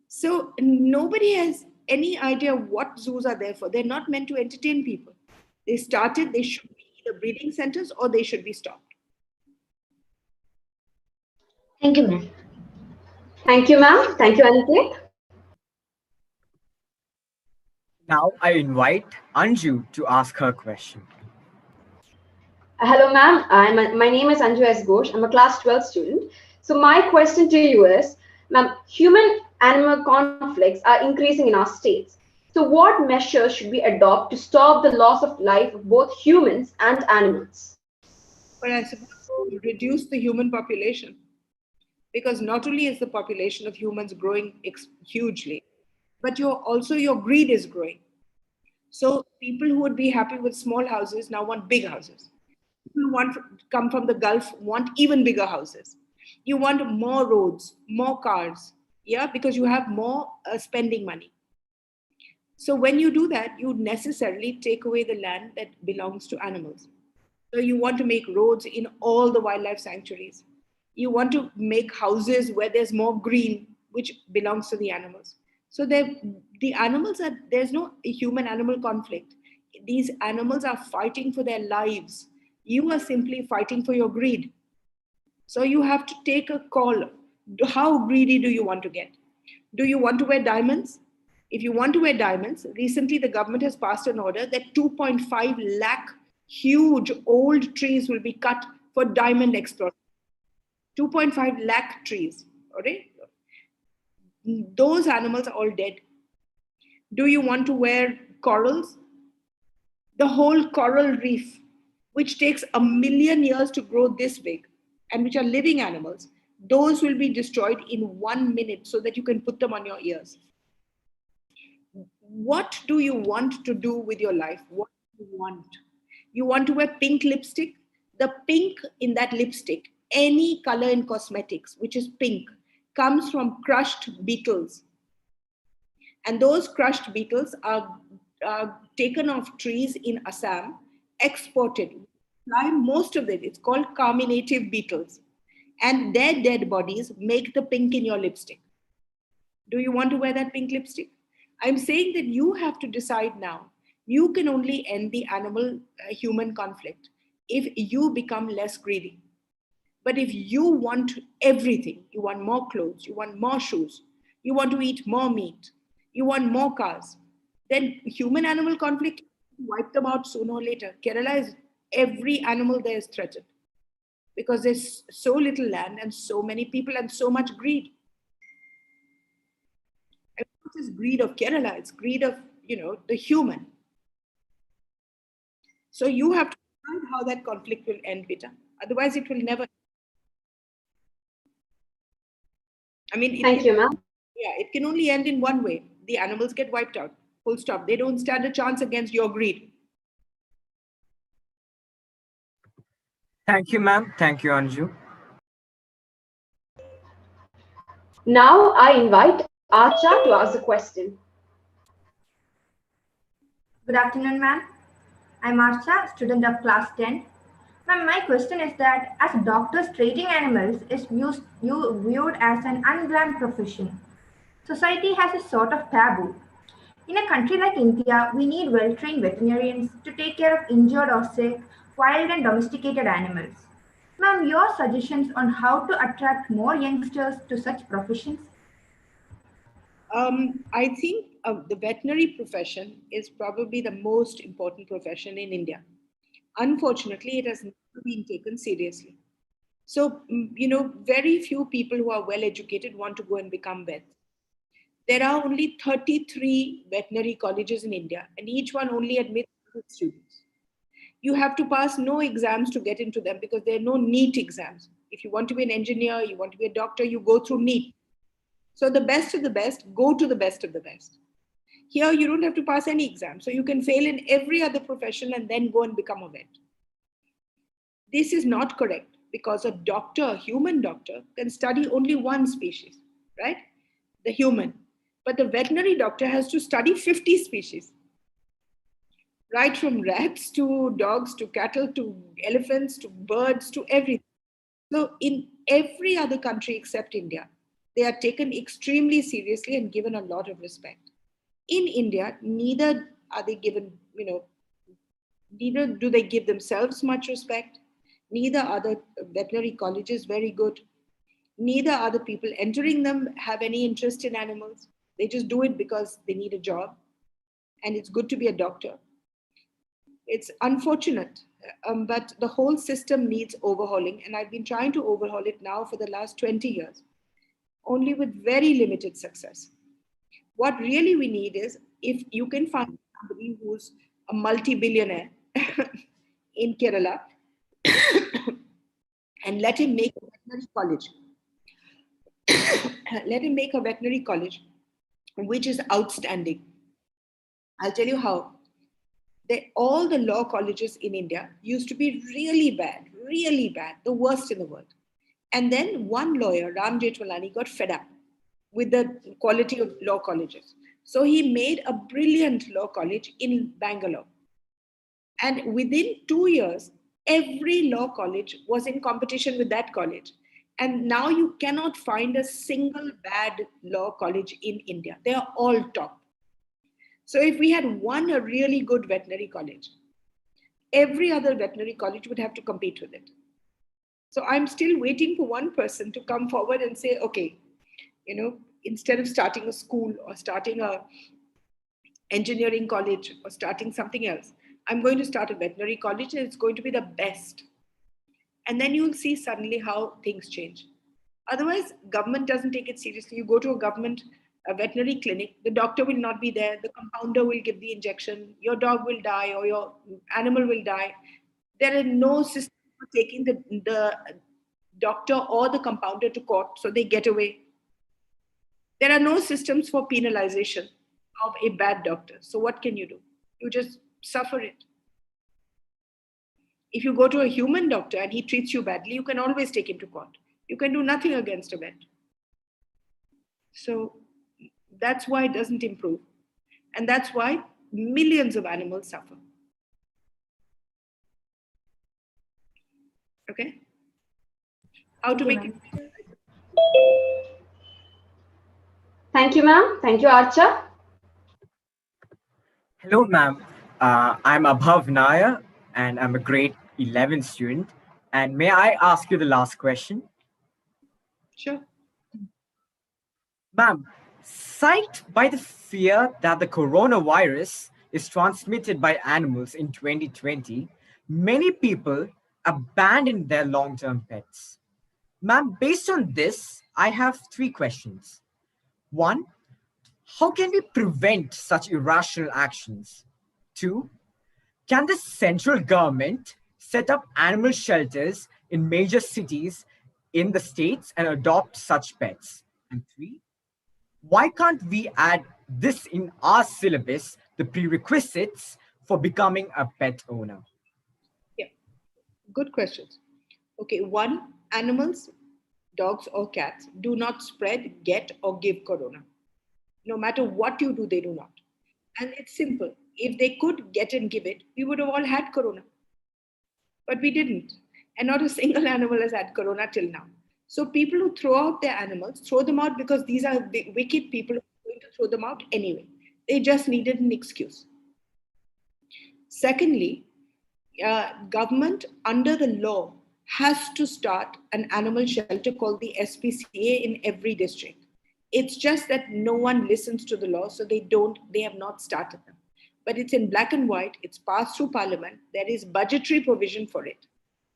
[SPEAKER 2] So nobody has any idea what zoos are there for. They're not meant to entertain people. They should be either breeding centers or they should be stopped.
[SPEAKER 9] Thank you, ma'am.
[SPEAKER 4] Thank you, ma'am. Thank you, Aniket.
[SPEAKER 5] Now I invite Anju to ask her question.
[SPEAKER 4] Hello, ma'am. My name is Anju S. Ghosh. I'm a class 12 student. So my question to you is, ma'am, human-animal conflicts are increasing in our states. So what measures should we adopt to stop the loss of life of both humans and animals?
[SPEAKER 2] Well, I suppose reduce the human population. Because not only is the population of humans growing hugely, but your greed is growing. So people who would be happy with small houses now want big houses. People come from the Gulf want even bigger houses. You want more roads, more cars, yeah, because you have more spending money. So when you do that, you necessarily take away the land that belongs to animals. So you want to make roads in all the wildlife sanctuaries. You want to make houses where there's more green, which belongs to the animals. So the animals there's no human-animal conflict. These animals are fighting for their lives. You are simply fighting for your greed. So you have to take a call. How greedy do you want to get? Do you want to wear diamonds? If you want to wear diamonds, recently the government has passed an order that 2.5 lakh huge old trees will be cut for diamond exploration. 2.5 lakh trees, okay? Those animals are all dead. Do you want to wear corals? The whole coral reef, which takes 1 million years to grow this big, and which are living animals, those will be destroyed in 1 minute so that you can put them on your ears. What do you want to do with your life? What do you want? You want to wear pink lipstick? The pink in that lipstick, any color in cosmetics, which is pink, comes from crushed beetles. And those crushed beetles are taken off trees in Assam, exported. Most of it, it's called carminative beetles. And their dead bodies make the pink in your lipstick. Do you want to wear that pink lipstick? I'm saying that you have to decide now. You can only end the animal-human conflict if you become less greedy. But if you want everything, you want more clothes, you want more shoes, you want to eat more meat, you want more cars, then human-animal conflict, wipe them out sooner or later. Kerala is, every animal there is threatened because there's so little land and so many people and so much greed. And it's not just greed of Kerala, it's greed of, the human. So you have to decide how that conflict will end, Vita. Otherwise, it will never. I mean,
[SPEAKER 4] Thank you, ma'am.
[SPEAKER 2] Yeah, it can only end in one way. The animals get wiped out. Full stop. They don't stand a chance against your greed.
[SPEAKER 5] Thank you, ma'am. Thank you, Anju.
[SPEAKER 4] Now I invite Acha to ask a question.
[SPEAKER 10] Good afternoon, ma'am. I'm Arsha, student of class 10. Ma'am, my question is that as doctors, treating animals is viewed as an unglamorous profession. Society has a sort of taboo. In a country like India, we need well-trained veterinarians to take care of injured or sick, wild and domesticated animals. Ma'am, your suggestions on how to attract more youngsters to such professions?
[SPEAKER 2] I think the veterinary profession is probably the most important profession in India. Unfortunately, it has never been taken seriously. So, very few people who are well educated want to go and become vets. There are only 33 veterinary colleges in India, and each one only admits 100 students. You have to pass no exams to get into them because there are no NEET exams. If you want to be an engineer, you want to be a doctor, you go through NEET. So the best of the best go to the best of the best. Here, you don't have to pass any exam. So you can fail in every other profession and then go and become a vet. This is not correct because a doctor, a human doctor, can study only one species, right? The human. But the veterinary doctor has to study 50 species, right from rats to dogs to cattle to elephants to birds to everything. So in every other country except India, they are taken extremely seriously and given a lot of respect. In India, neither are they given, neither do they give themselves much respect, neither are the veterinary colleges very good, neither are the people entering them have any interest in animals. They just do it because they need a job, and it's good to be a doctor. It's unfortunate, but the whole system needs overhauling, and I've been trying to overhaul it now for the last 20 years, only with very limited success. What really we need is, if you can find somebody who's a multi-billionaire in Kerala and let him make a veterinary college. Let him make a veterinary college, which is outstanding. I'll tell you how. all the law colleges in India used to be really bad, the worst in the world. And then one lawyer, Ram Jethmalani, got fed up with the quality of law colleges. So he made a brilliant law college in Bangalore. And within 2 years, every law college was in competition with that college. And now you cannot find a single bad law college in India. They are all top. So if we had a really good veterinary college, every other veterinary college would have to compete with it. So I'm still waiting for one person to come forward and say, okay, instead of starting a school or starting a engineering college or starting something else, I'm going to start a veterinary college and it's going to be the best. And then you'll see suddenly how things change. Otherwise, government doesn't take it seriously. You go to a veterinary clinic, the doctor will not be there, the compounder will give the injection, your dog will die or your animal will die. There is no system for taking the doctor or the compounder to court, so they get away. There are no systems for penalization of a bad doctor. So what can you do? You just suffer it. If you go to a human doctor and he treats you badly, you can always take him to court. You can do nothing against a vet. So that's why it doesn't improve. And that's why millions of animals suffer. Okay? How to make it?
[SPEAKER 4] Thank you, ma'am. Thank you, Archa.
[SPEAKER 5] Hello, ma'am. I'm Abhav Nair, and I'm a grade 11 student. And may I ask you the last question?
[SPEAKER 2] Sure.
[SPEAKER 5] Ma'am, cited by the fear that the coronavirus is transmitted by animals in 2020, many people abandoned their long-term pets. Ma'am, based on this, I have 3 questions. 1, how can we prevent such irrational actions? 2, can the central government set up animal shelters in major cities in the states and adopt such pets? And 3, why can't we add this in our syllabus, the prerequisites for becoming a pet owner?
[SPEAKER 2] Yeah, good questions. Okay, 1, animals, dogs or cats, do not spread, get or give corona. No matter what you do, they do not. And it's simple. If they could get and give it, we would have all had corona. But we didn't. And not a single animal has had corona till now. So people who throw out their animals, throw them out because these are the wicked people who are going to throw them out anyway. They just needed an excuse. Secondly, government under the law has to start an animal shelter called the SPCA in every district. It's just that no one listens to the law, so they have not started them. But it's in black and white, it's passed through parliament, there is budgetary provision for it.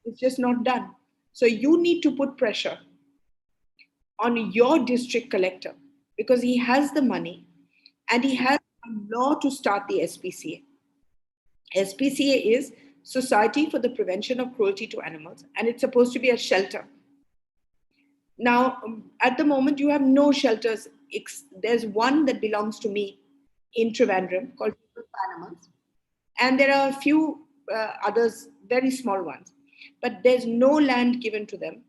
[SPEAKER 2] It's just not done. So you need to put pressure on your district collector because he has the money and he has a law to start the SPCA. SPCA is Society for the Prevention of Cruelty to Animals, and it's supposed to be a shelter. Now, at the moment, you have no shelters. There's one that belongs to me in Trivandrum called People for Animals. And there are a few others, very small ones. But there's no land given to them.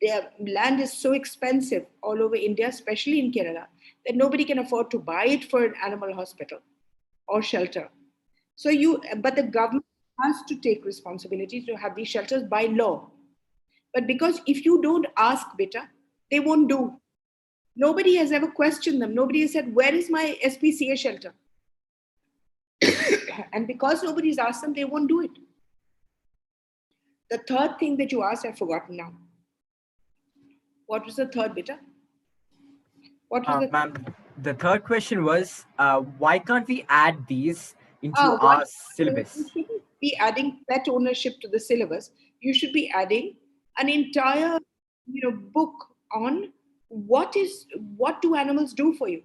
[SPEAKER 2] Their land is so expensive all over India, especially in Kerala, that nobody can afford to buy it for an animal hospital or shelter. But the government has to take responsibility to have these shelters by law. But because if you don't ask, beta, they won't do. Nobody has ever questioned them. Nobody has said, where is my SPCA shelter? And because nobody's asked them, they won't do it. The third thing that you asked, I've forgotten now. What was the third, beta? What was
[SPEAKER 5] Ma'am, the third question was, why can't we add these into our syllabus?
[SPEAKER 2] You shouldn't be adding pet ownership to the syllabus. You should be adding an entire book on what do animals do for you.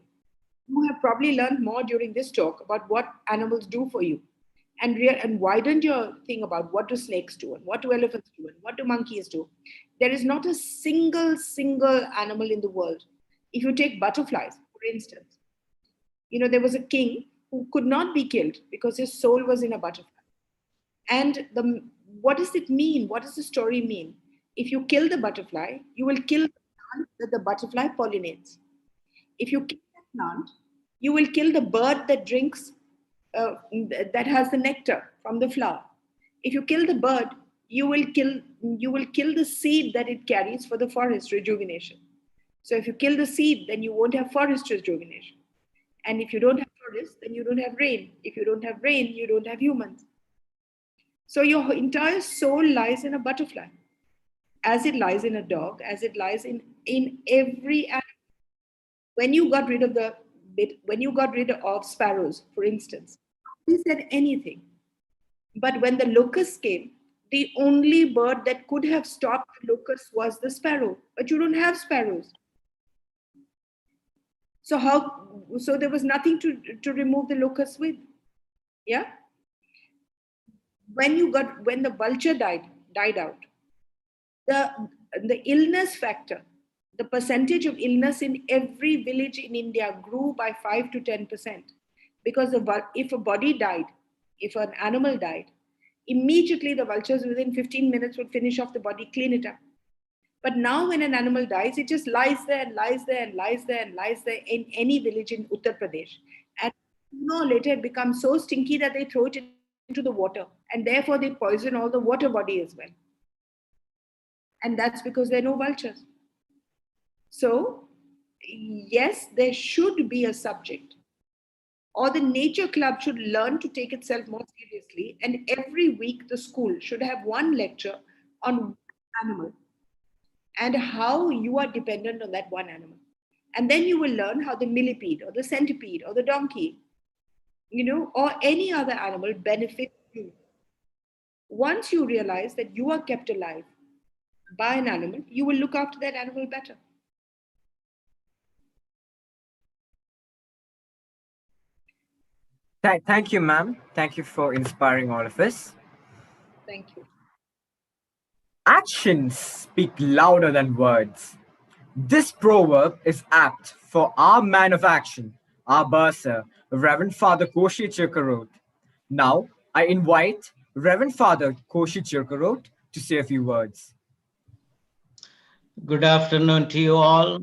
[SPEAKER 2] You have probably learned more during this talk about what animals do for you, and widened your thing about what do snakes do and what do elephants do and what do monkeys do. There is not a single animal in the world. If you take butterflies, for instance, there was a king who could not be killed because his soul was in a butterfly. And what does it mean? What does the story mean? If you kill the butterfly, you will kill the plant that the butterfly pollinates. If you kill the plant, you will kill the bird that drinks, that has the nectar from the flower. If you kill the bird, you will kill the seed that it carries for the forest rejuvenation. So if you kill the seed, then you won't have forest rejuvenation. And if you don't have forest, then you don't have rain. If you don't have rain, you don't have humans. So your entire soul lies in a butterfly, as it lies in a dog, as it lies in every animal. When you got rid of sparrows, for instance, nobody said anything. But when the locusts came, the only bird that could have stopped the locusts was the sparrow. But you don't have sparrows. So there was nothing to remove the locusts with. Yeah? When the vulture died out, the illness factor, the percentage of illness in every village in India grew by 5 to 10%. Because if a body died, if an animal died, immediately the vultures within 15 minutes would finish off the body, clean it up. But now when an animal dies, it just lies there and lies there and lies there and lies there in any village in Uttar Pradesh. And sooner or later it becomes so stinky that they throw it into the water, and therefore they poison all the water body as well. And that's because there are no vultures. So yes, there should be a subject, or the Nature Club should learn to take itself more seriously, and every week the school should have one lecture on animal and how you are dependent on that one animal. And then you will learn how the millipede or the centipede or the donkey, or any other animal benefits you. Once you realize that you are kept alive by an animal, you will look after that animal better.
[SPEAKER 5] Thank you, ma'am. Thank you for inspiring all of us.
[SPEAKER 2] Thank you.
[SPEAKER 5] Actions speak louder than words. This proverb is apt for our man of action, our Bursar, Reverend Father Koshy Chirakkarottu. Now, I invite Reverend Father Koshy Chirakkarottu to say a few words.
[SPEAKER 11] Good afternoon to you all.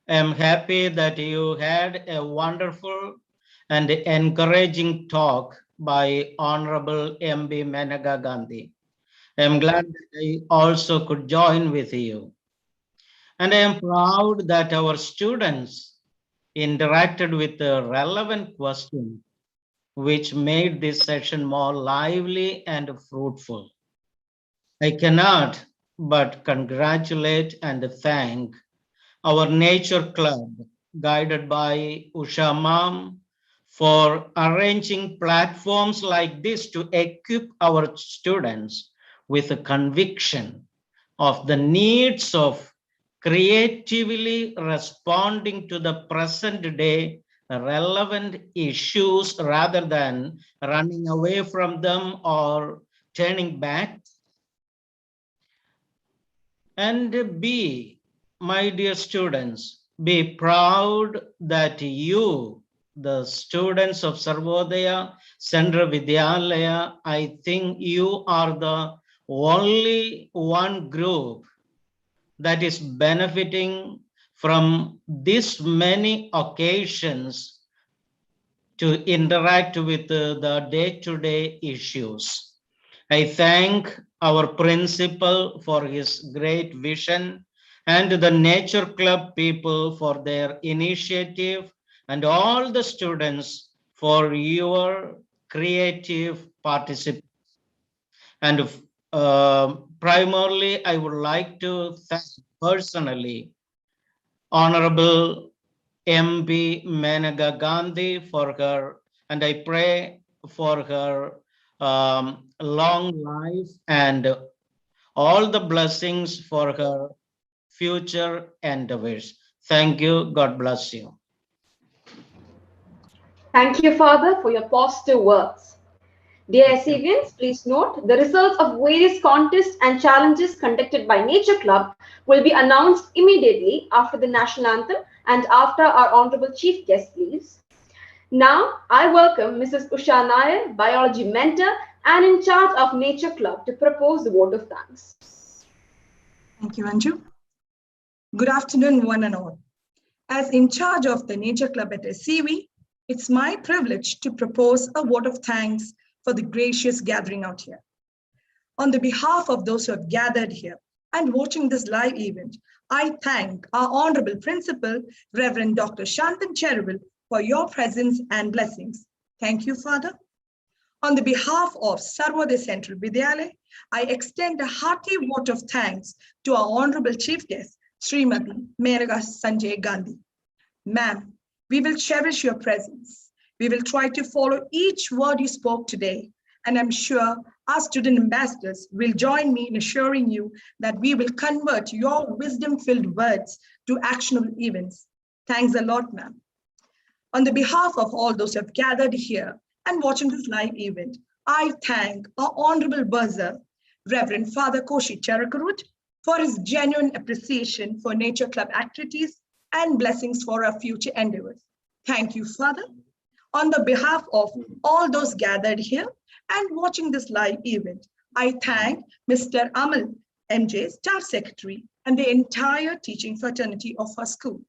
[SPEAKER 11] I'm happy that you had a wonderful and encouraging talk by Honorable MB Maneka Gandhi. I'm glad that I also could join with you. And I am proud that our students interacted with the relevant questions, which made this session more lively and fruitful. I cannot but congratulate and thank our Nature Club, guided by Usha Ma'am, for arranging platforms like this to equip our students with a conviction of the needs of creatively responding to the present day relevant issues rather than running away from them or turning back. And B, my dear students, be proud that you, the students of Sarvodaya Central Vidyalaya, I think you are the only one group that is benefiting from this many occasions to interact with the day-to-day issues. I thank our principal for his great vision and the Nature Club people for their initiative and all the students for your creative participation. And primarily, I would like to thank personally Honorable MB Maneka Gandhi for her, and I pray for her long life and all the blessings for her future endeavors. Thank you. God bless you.
[SPEAKER 4] Thank you, Father, for your positive words. Dear SCVians, please note the results of various contests and challenges conducted by Nature Club will be announced immediately after the national anthem and after our Honorable Chief Guest leaves. Now, I welcome Mrs. Usha Nair, biology mentor and in charge of Nature Club, to propose the vote of thanks.
[SPEAKER 8] Thank you, Anju. Good afternoon, one and all. As in charge of the Nature Club at SCV, it's my privilege to propose a vote of thanks for the gracious gathering out here. On the behalf of those who have gathered here and watching this live event, I thank our Honorable Principal, Rev Dr. Santhan Charuvil, for your presence and blessings. Thank you, Father. On the behalf of Sarvodaya Central Vidyalaya, I extend a hearty vote of thanks to our Honorable Chief Guest, Srimati Maneka Sanjay Gandhi. Ma'am, we will cherish your presence. We will try to follow each word you spoke today, and I'm sure our student ambassadors will join me in assuring you that we will convert your wisdom-filled words to actionable events. Thanks a lot, ma'am. On the behalf of all those who have gathered here and watching this live event, I thank our Honorable Bursar, Reverend Father Koshy Chirakkarottu, for his genuine appreciation for Nature Club activities and blessings for our future endeavors. Thank you, Father. On the behalf of all those gathered here and watching this live event, I thank Mr. Amal, MJ, Staff Secretary, and the entire teaching fraternity of our school.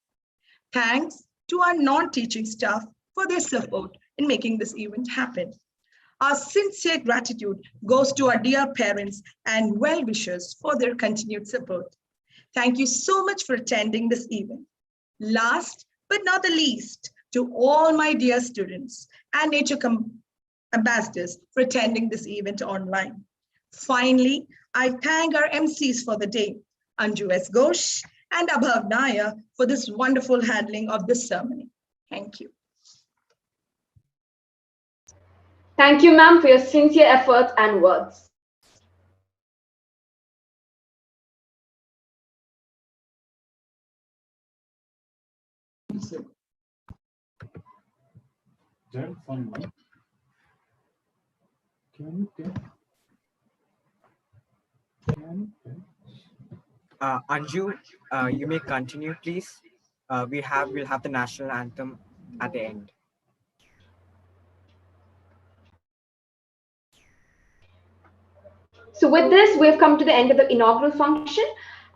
[SPEAKER 8] Thanks to our non-teaching staff for their support in making this event happen. Our sincere gratitude goes to our dear parents and well-wishers for their continued support. Thank you so much for attending this event. Last but not the least, to all my dear students and Nature ambassadors for attending this event online. Finally, I thank our MCs for the day, Anju S. Ghosh and Abhav Nair, for this wonderful handling of this ceremony. Thank you.
[SPEAKER 4] Thank you, ma'am, for your sincere efforts and words.
[SPEAKER 5] Anju, you may continue, please. We'll have the national anthem at the end.
[SPEAKER 4] So with this, we've come to the end of the inaugural function.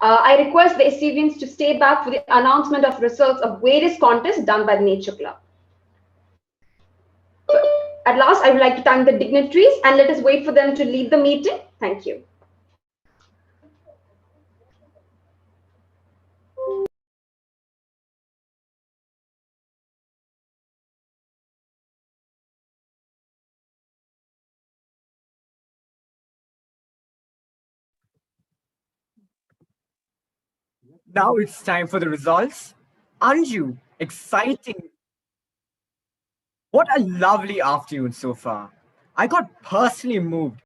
[SPEAKER 4] I request the SCVians to stay back for the announcement of results of various contests done by the Nature Club. So at last, I would like to thank the dignitaries and let us wait for them to lead the meeting. Thank you.
[SPEAKER 5] Now it's time for the results. Anju, exciting. What a lovely afternoon so far. I got personally moved